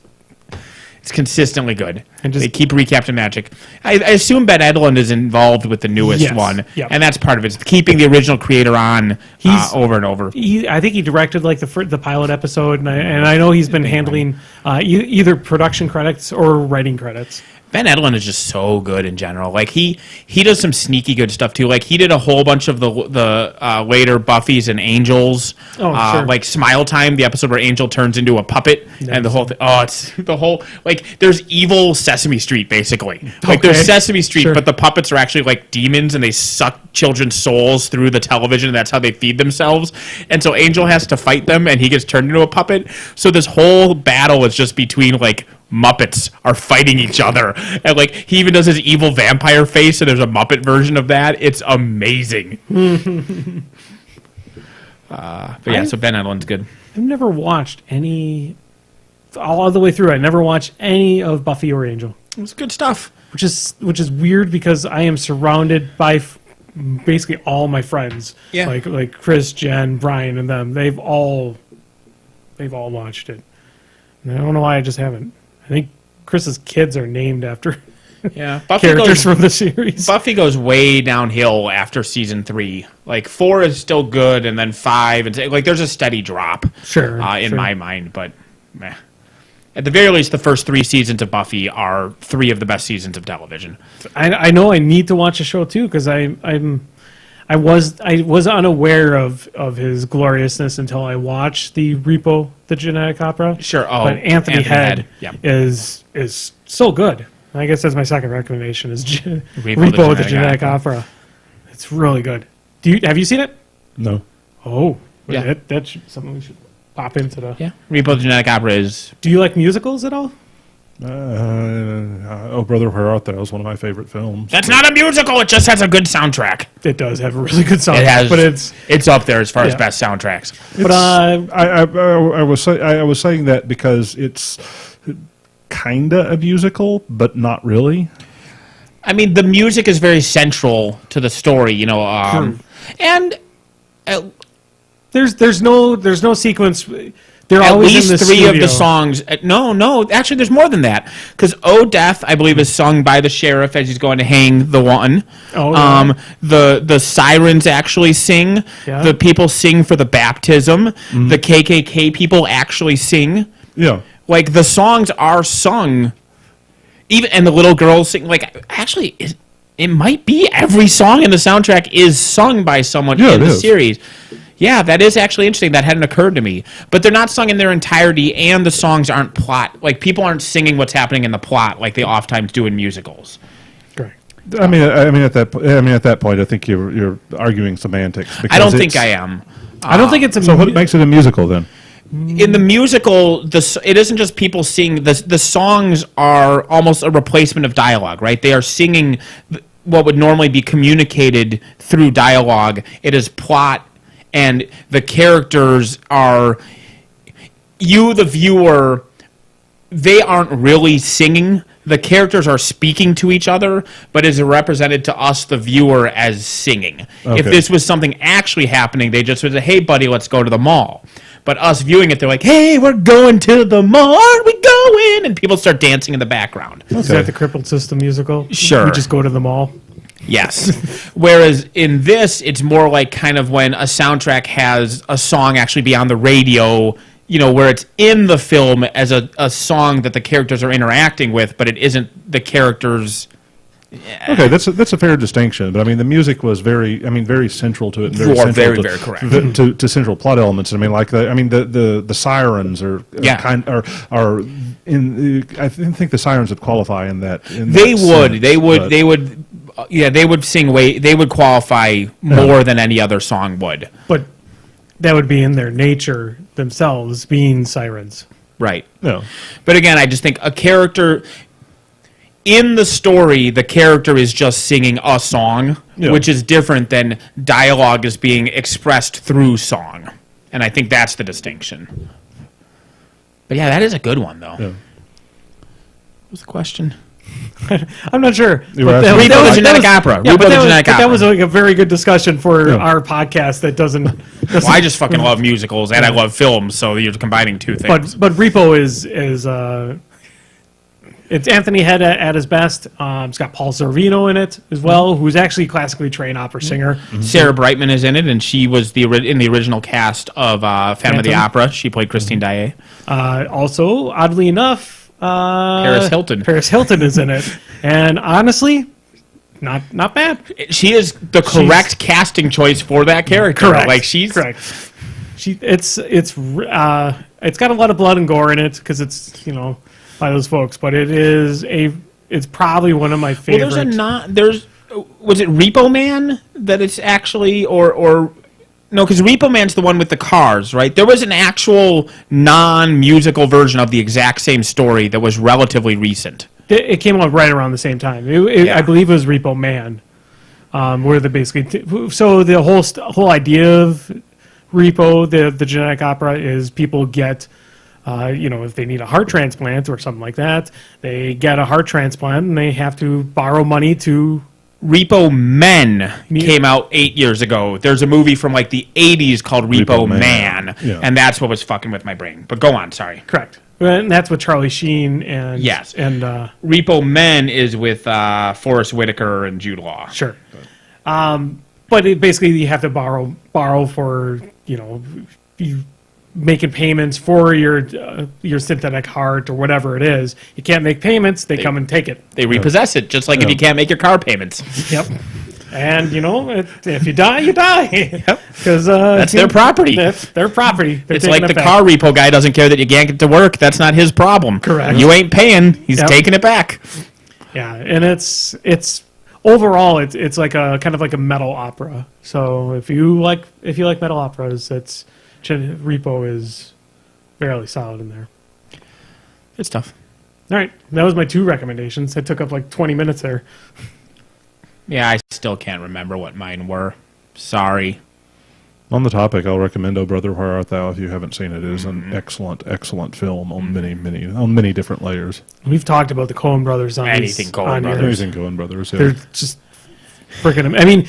consistently good. And they keep recapping magic. I assume Ben Edlund is involved with the newest one, and that's part of it. It's keeping the original creator on over and over. I think he directed like the pilot episode, and I know he's been handling either production credits or writing credits. Ben Edlund is just so good in general. Like he does some sneaky good stuff too. Like he did a whole bunch of the later Buffys and Angels. Oh, sure. Like Smile Time, the episode where Angel turns into a puppet, and the whole thing. Oh, it's the whole like there's evil Sesame Street basically. Like there's Sesame Street, but the puppets are actually like demons, and they suck children's souls through the television, and that's how they feed themselves. And so Angel has to fight them, and he gets turned into a puppet. So this whole battle is just between like Muppets are fighting each other, and like he even does his evil vampire face, and there's a Muppet version of that. It's amazing. But yeah, so Ben Edlund's good. I've never watched any all the way through. I never watched any of Buffy or Angel. It's good stuff. Which is weird because I am surrounded by basically all my friends. Yeah. Like Chris, Jen, Brian, and them. They've all watched it. And I don't know why I just haven't. I think Chris's kids are named after characters from the series. Buffy goes way downhill after season 3. Like 4 is still good, and then 5 and like there's a steady drop. In my mind, but meh. At the very least, the first 3 seasons of Buffy are 3 of the best seasons of television. I know I need to watch a show too because I was unaware of his gloriousness until I watched the Repo, the genetic opera. Sure. Oh, but Anthony Head yep. is so good. I guess that's my second recommendation is Repo, the genetic opera. It's really good. Have you seen it? No. Oh, yeah. That's something we should pop into the. Yeah. Repo, the genetic opera is. Do you like musicals at all? Oh, Brother, Where Art Thou is one of my favorite films. That's not a musical. It just has a good soundtrack. It does have a really good soundtrack, but it's up there as far as best soundtracks. But I was saying that because it's kinda a musical, but not really. I mean, the music is very central to the story, you know, and there's no sequence. They're at always least in the 3 studio. of the songs. No, actually, there's more than that. Because "Oh Death," I believe, is sung by the sheriff as he's going to hang the one. Oh, yeah. The sirens actually sing. Yeah. The people sing for the baptism. Mm-hmm. The KKK people actually sing. Yeah. Like, the songs are sung. And the little girls sing. Like, actually, it might be every song in the soundtrack is sung by someone in the series. Yeah, that is actually interesting. That hadn't occurred to me. But they're not sung in their entirety, and the songs aren't plot. Like, people aren't singing what's happening in the plot like they oftentimes do in musicals. Correct. I mean, at that point, I think you're arguing semantics. I don't think I am. I don't think it's a. So what makes it a musical then? In the musical, it isn't just people singing. The songs are almost a replacement of dialogue, right? They are singing what would normally be communicated through dialogue. It is plot. And the characters are, you, the viewer, they aren't really singing. The characters are speaking to each other, but is represented to us, the viewer, as singing. Okay. If this was something actually happening, they just would say, "Hey, buddy, let's go to the mall." But us viewing it, they're like, "Hey, we're going to the mall. Aren't we going?" And people start dancing in the background. Okay. Is that the Crippled System musical? Sure. We just go to the mall? Yes. Whereas in this, it's more like kind of when a soundtrack has a song actually be on the radio, you know, where it's in the film as a song that the characters are interacting with, but it isn't the characters. Okay, that's a fair distinction. But I mean, the music was very central to it. And very correct. To central plot elements. I mean, like the sirens are in. I think the sirens would qualify in that. They would. Yeah, they would sing. They would qualify more than any other song would. But that would be in their nature themselves, being sirens. Right. No. But again, I just think a character in the story, the character is just singing a song, Yeah. which is different than dialogue is being expressed through song. And I think that's the distinction. But yeah, that is a good one, though. Yeah. What was the question? I'm not sure. You were But asking- Repo the Genetic Opera. Yeah, Repo but the that Genetic was, Opera. that was like a very good discussion for Yeah. our podcast that doesn't. Well, I just fucking love musicals and I love films, so you're combining two things. But Repo is it's Anthony Head at his best. It's got Paul Sorvino in it as well, who's actually a classically trained opera singer. Sarah Brightman is in it, and she was in the original cast of Phantom of the Phantom. Opera. She played Christine Daae. Also, oddly enough, Paris Hilton. Paris Hilton is in it, and honestly, not bad. She is the correct casting choice for that character. Correct. Like she's correct. It's got a lot of blood and gore in it because it's by those folks, but it's probably one of my favorite. Well, was it Repo Man that it's actually or no? Because Repo Man's the one with the cars, right? There was an actual non-musical version of the exact same story that was relatively recent. It came out right around the same time. I believe it was Repo Man, where so the whole idea of Repo, the genetic opera, is people get, if they need a heart transplant or something like that, they get a heart transplant and they have to borrow money to. Repo Men came out 8 years ago. There's a movie from like the 80s called Repo Man, Yeah. and that's what was fucking with my brain. But go on, sorry. Correct. And that's with Charlie Sheen and Yes. and Repo Men is with Forrest Whitaker and Jude Law. sure. But basically you have to borrow for you making payments for your synthetic heart or whatever it is. You can't make payments, they come and take it. They repossess it, just like if you can't make your car payments. Yep. And if you die, you die. Yep. Because That's their property. That's their property. They're It's taking like the it back. car repo guy doesn't care that you can't get to work. That's not his problem. Correct. You ain't paying. He's Yep. taking it back. Yeah, and it's overall it's like a kind of like a metal opera. So if you like metal operas, Repo is fairly solid in there. Good stuff. All right, that was my 2 recommendations. I took up like 20 minutes there. Yeah, I still can't remember what mine were. Sorry. On the topic, I'll recommend "Oh Brother, Where Art Thou" if you haven't seen it. It is an excellent, excellent film on many different layers. We've talked about the Coen brothers on Anything these, Coen on here. Brothers. Amazing Coen Brothers. Yeah. They're just freaking. I mean,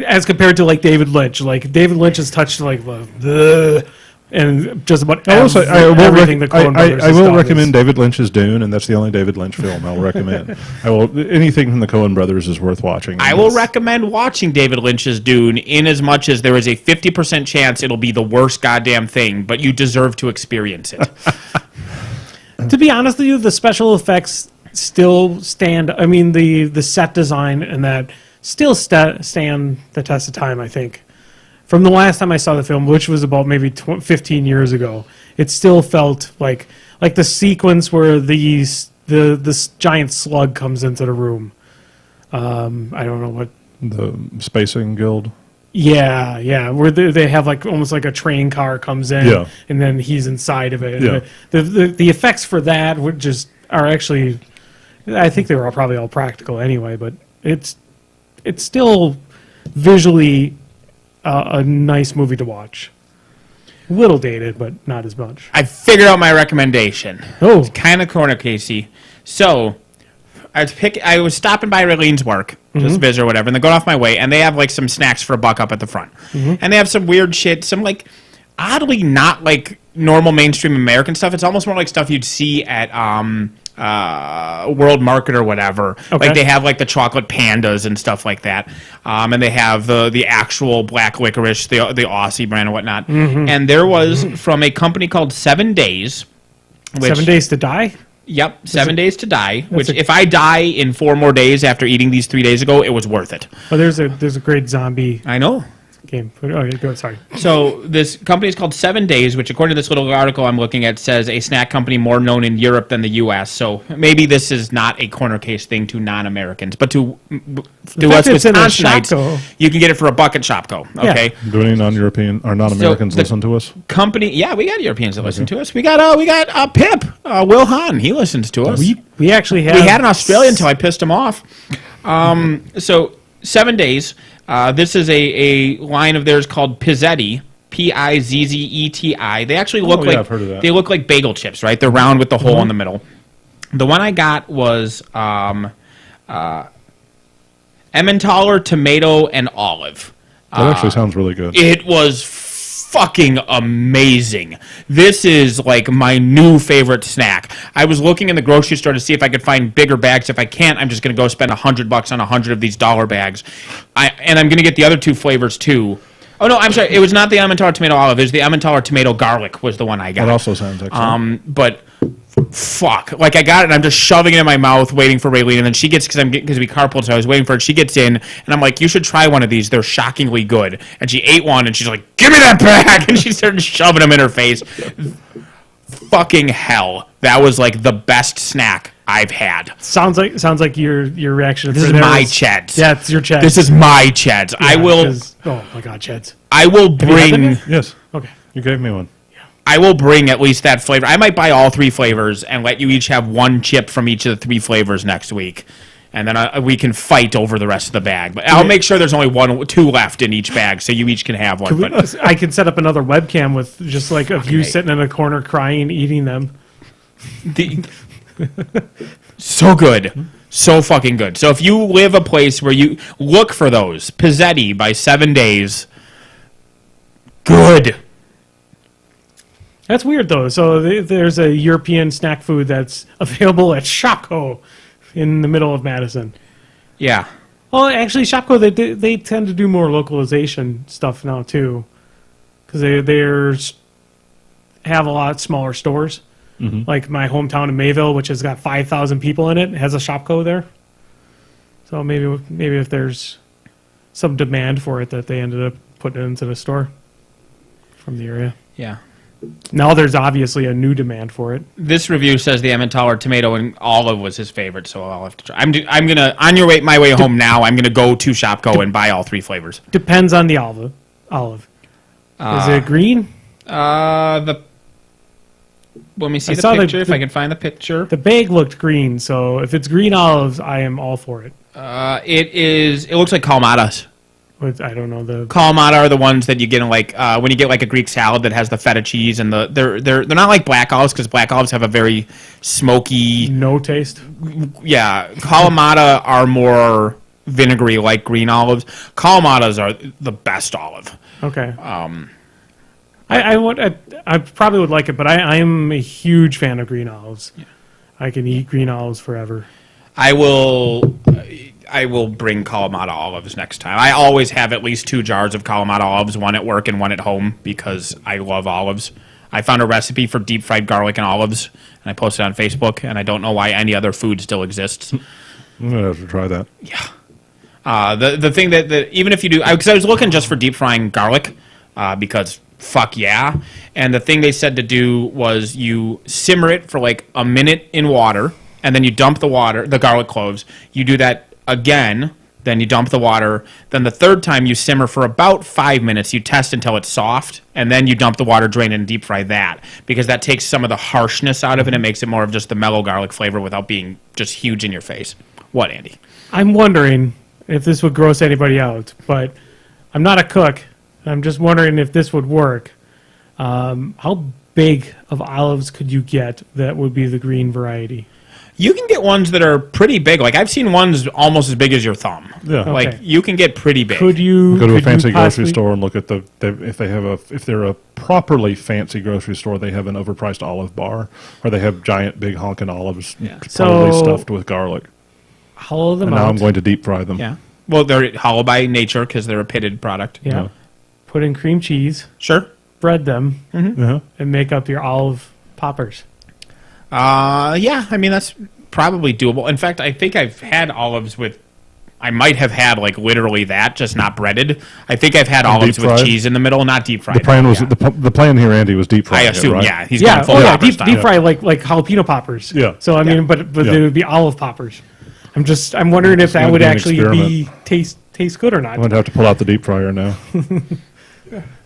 as compared to like David Lynch, has touched like the and just about I will say, everything the Coen brothers. I has will done recommend is- David Lynch's Dune, and that's the only David Lynch film I'll recommend. Anything from the Coen brothers is worth watching. I will recommend watching David Lynch's Dune in as much as there is a 50% chance it'll be the worst goddamn thing, but you deserve to experience it. To be honest with you, the special effects still stand. I mean, the set design and that still stand the test of time. I think from the last time I saw the film, which was about maybe 15 years ago, it still felt like the sequence where this giant slug comes into the room. I don't know what. The Spacing Guild. Yeah, where they have like almost like a train car comes in, Yeah. and then he's inside of it. Yeah. The effects for that are actually, I think they were probably all practical anyway, but it's still visually a nice movie to watch. A little dated, but not as much. I figured out my recommendation. Oh, Kind of corner, Casey. So, I was stopping by Raylene's work, just visit or whatever, and they're going off my way, and they have like some snacks for $1 up at the front. And they have some weird shit, some like oddly not like normal mainstream American stuff. It's almost more like stuff you'd see at World Market or whatever. Okay. Like they have like the chocolate pandas and stuff like that. And they have the actual black licorice, the Aussie brand and whatnot. And there was from a company called 7 Days. Which, 7 Days to Die? Yep, 7 Days to Die. Which, a- if I die in 4 more days after eating these 3 days ago, it was worth it. Oh, there's a great zombie I know. game. Okay, go. Sorry. So this company is called 7 Days, which according to this little article I'm looking at says a snack company more known in Europe than the U.S. So maybe this is not a corner case thing to non-Americans, but to us it's in a Wisconsinites, Shopko. you can get it for $1 at Shopko. Okay. Yeah. Do any non-European or non-Americans So the- listen to us? Company, yeah, we got Europeans that listen to us. We got Pip, Will Hahn. He listens to us. We actually have. We had an Australian until I pissed him off. So 7 Days. This is a line of theirs called Pizzetti. Pizzeti. They actually look like I've heard of that. they look like bagel chips, right? They're round with the hole in the middle. The one I got was Emmentaler, tomato, and olive. That actually sounds really good. It was fucking amazing. This is like my new favorite snack. I was looking in the grocery store to see if I could find bigger bags. If I can't, I'm just going to go spend $100 on 100 of these dollar bags. And I'm going to get the other two flavors too. Oh no, I'm sorry. It was not the Emmentaler tomato olive. It was the Emmentaler tomato garlic was the one I got. That also sounds excellent. But fuck, like I got it and I'm just shoving it in my mouth waiting for Raylene, and then she gets, because we carpooled, so I was waiting for it. She gets in and I'm like, you should try one of these, they're shockingly good. And she ate one and she's like, give me that bag, and she started shoving them in her face. Fucking hell, that was like the best snack I've had. Sounds like your reaction. This is my Cheds. Yeah, it's your Cheds. This is my Cheds. Yeah, I will 'cause- Oh my God, Cheds. I will you had them bring yet? Yes, Okay. you gave me one. I will bring at least that flavor. I might buy all 3 flavors and let you each have one chip from each of the 3 flavors next week. And then we can fight over the rest of the bag. But I'll make sure there's only 2 left in each bag, so you each can have one. But I can set up another webcam with just like of you A. sitting in a corner crying, eating them. So good. So fucking good. So if you live a place where you look for those, Pizzetti by 7 Days, good. That's weird though. So there's a European snack food that's available at Shopko in the middle of Madison. Yeah. Well, actually, Shopko they tend to do more localization stuff now too, because they have a lot smaller stores. Mm-hmm. Like my hometown in Mayville, which has got 5,000 people in it, has a Shopko there. So maybe if there's some demand for it, that they ended up putting it into the store from the area. Yeah. Now there's obviously a new demand for it. This review says the Emmentaler tomato and olive was his favorite, so I'll have to try. I'm gonna on your way my way home now. I'm gonna go to Shopko and buy all 3 flavors. Depends on the olive. Is it green? Let me see I the saw picture if I can find the picture. The bag looked green, so if it's green olives, I am all for it. It looks like Kalmatas. I don't know the. Kalamata are the ones that you get in like when you get like a Greek salad that has the feta cheese and they're not like black olives, because black olives have a very smoky. No taste. Yeah, Kalamata are more vinegary like green olives. Kalamatas are the best olive. Okay. I probably would like it, but I am a huge fan of green olives. Yeah. I can eat green olives forever. I will bring Kalamata olives next time. I always have at least 2 jars of Kalamata olives, one at work and one at home, because I love olives. I found a recipe for deep fried garlic and olives, and I posted it on Facebook, and I don't know why any other food still exists. I'm going to have to try that. Yeah. The thing that even if you do, because I was looking just for deep frying garlic, because fuck yeah. And the thing they said to do was you simmer it for like a minute in water, and then you dump the garlic cloves. You do that again, then you dump the water. Then the third time you simmer for about 5 minutes. You test until it's soft, and then you dump the water, drain it, and deep fry that, because that takes some of the harshness out of it and makes it more of just the mellow garlic flavor without being just huge in your face. What, Andy? I'm wondering if this would gross anybody out, but I'm not a cook. I'm just wondering if this would work. How big of olives could you get that would be the green variety? You can get ones that are pretty big. Like I've seen ones almost as big as your thumb. Yeah. Okay. Like you can get pretty big. Could you Go to a could you fancy grocery possibly- store and look at if they're a properly fancy grocery store, they have an overpriced olive bar, or they have giant big honking olives, probably So- stuffed with garlic. Hollow them And now out. I'm going to deep fry them. Yeah. Well, they're hollow by nature because they're a pitted product. Yeah. Yeah. Put in cream cheese, Sure. bread them, Uh-huh. and make up your olive poppers. Yeah. I mean, that's probably doable. In fact, I think I've had olives with I might have had like literally that, just not breaded. I think I've had olives with fried? cheese in the middle, not deep fried. The plan was Yeah. the plan here, Andy, was deep I frying. assume, it, right? yeah, he's Yeah, going full oh yeah, popper deep style. fry like jalapeno poppers. Yeah. So I mean, but Yeah. they would be olive poppers. I'm wondering if that gonna would be an actually be taste good or not I'm going to have to pull out the deep fryer now.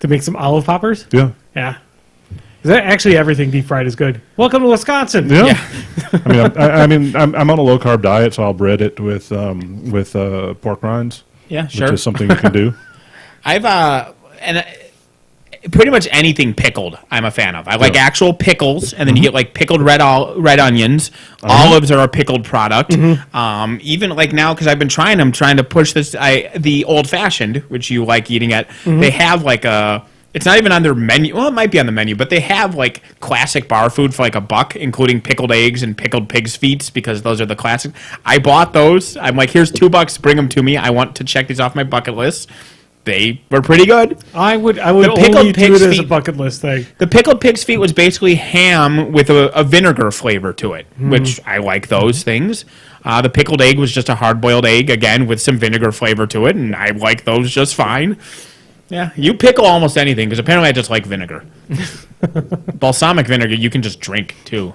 to make some olive poppers. Yeah. Yeah. Actually, everything deep fried is good. Welcome to Wisconsin. Yeah. I mean, I'm on a low carb diet, so I'll bread it with pork rinds, Yeah, which sure. is something you can do. I've pretty much anything pickled I'm a fan of. I like Yeah. actual pickles, and then you get like pickled red onions. Olives are a pickled product. Even like now, because I've been I'm trying to push this. The old fashioned, which you like eating at, they have like a. It's not even on their menu. Well, it might be on the menu, but they have like classic bar food for like $1, including pickled eggs and pickled pig's feet, because those are the classic. I bought those. I'm like, here's $2. Bring them to me. I want to check these off my bucket list. They were pretty good. I would pickled only do pig's it as a feet- bucket list thing. The pickled pig's feet was basically ham with a vinegar flavor to it, which I like those things. The pickled egg was just a hard-boiled egg, again, with some vinegar flavor to it, and I like those just fine. Yeah, you pickle almost anything, because apparently I just like vinegar. Balsamic vinegar, you can just drink, too.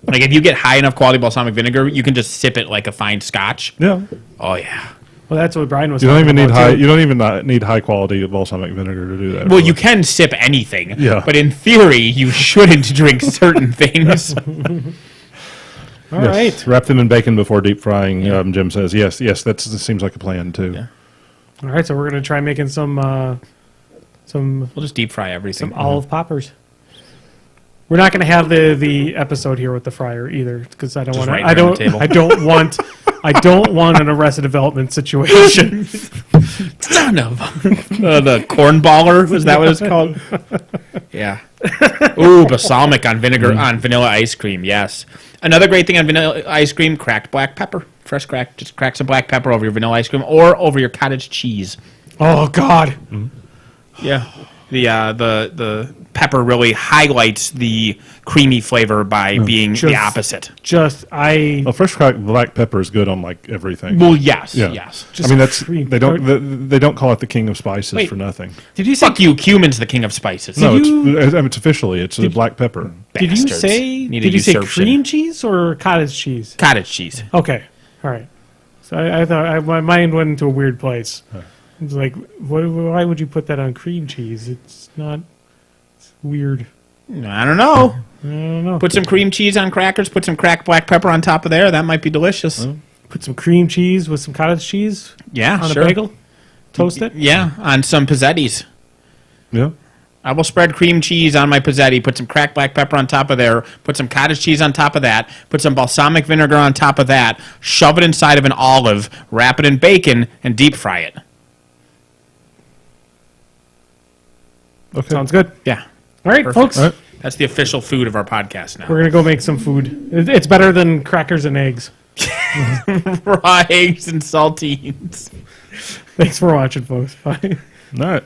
Like, if you get high enough quality balsamic vinegar, you can just sip it like a fine scotch. Yeah. Oh, yeah. Well, that's what Brian was. You don't talking even need about, high. too. You don't even need high quality balsamic vinegar to do that. Well, you can sip anything, Yeah. but in theory, you shouldn't drink certain things. All right. Wrap them in bacon before deep frying. Jim says yes. That seems like a plan too. Yeah. All right. So we're gonna try making some We'll just deep fry everything. olive poppers. We're not going to have the episode here with the fryer either, because I don't Just want right to. there on the table. I don't want an Arrested Development situation. Son of the cornballer, was that what it's called? Yeah. Ooh, balsamic on vinegar on vanilla ice cream. Yes. Another great thing on vanilla ice cream: cracked black pepper, fresh cracked. Just crack some black pepper over your vanilla ice cream or over your cottage cheese. Oh God. Yeah. The pepper really highlights the creamy flavor by being the Just- opposite. Well, fresh cracked black pepper is good on like everything. Well, yes, Yeah. yes. Just I mean, that's cream. they don't call it the king of spices Wait. for nothing. Did you say? Fuck you, cumin's the king of spices. No, you- it's officially it's a black pepper. Did you Bastards. say? Need Did you say usurpation. cream cheese or cottage cheese? Cottage cheese. Okay. All right. So I thought my mind went into a weird place. It's like, why would you put that on cream cheese? It's not. It's weird. I don't know. I don't know. Put some cream cheese on crackers. Put some cracked black pepper on top of there. That might be delicious. Put some cream cheese with some cottage cheese Yeah, on sure. a bagel. Toast it. Yeah, on some pizzettis. Yeah. I will spread cream cheese on my pizzetti, put some cracked black pepper on top of there, put some cottage cheese on top of that, put some balsamic vinegar on top of that, shove it inside of an olive, wrap it in bacon, and deep fry it. Okay. Sounds good. Yeah. All right, Perfect. folks. All right. That's the official food of our podcast now. We're gonna go make some food. It's better than crackers and eggs. Raw eggs and saltines. Thanks for watching, folks. Bye. All right.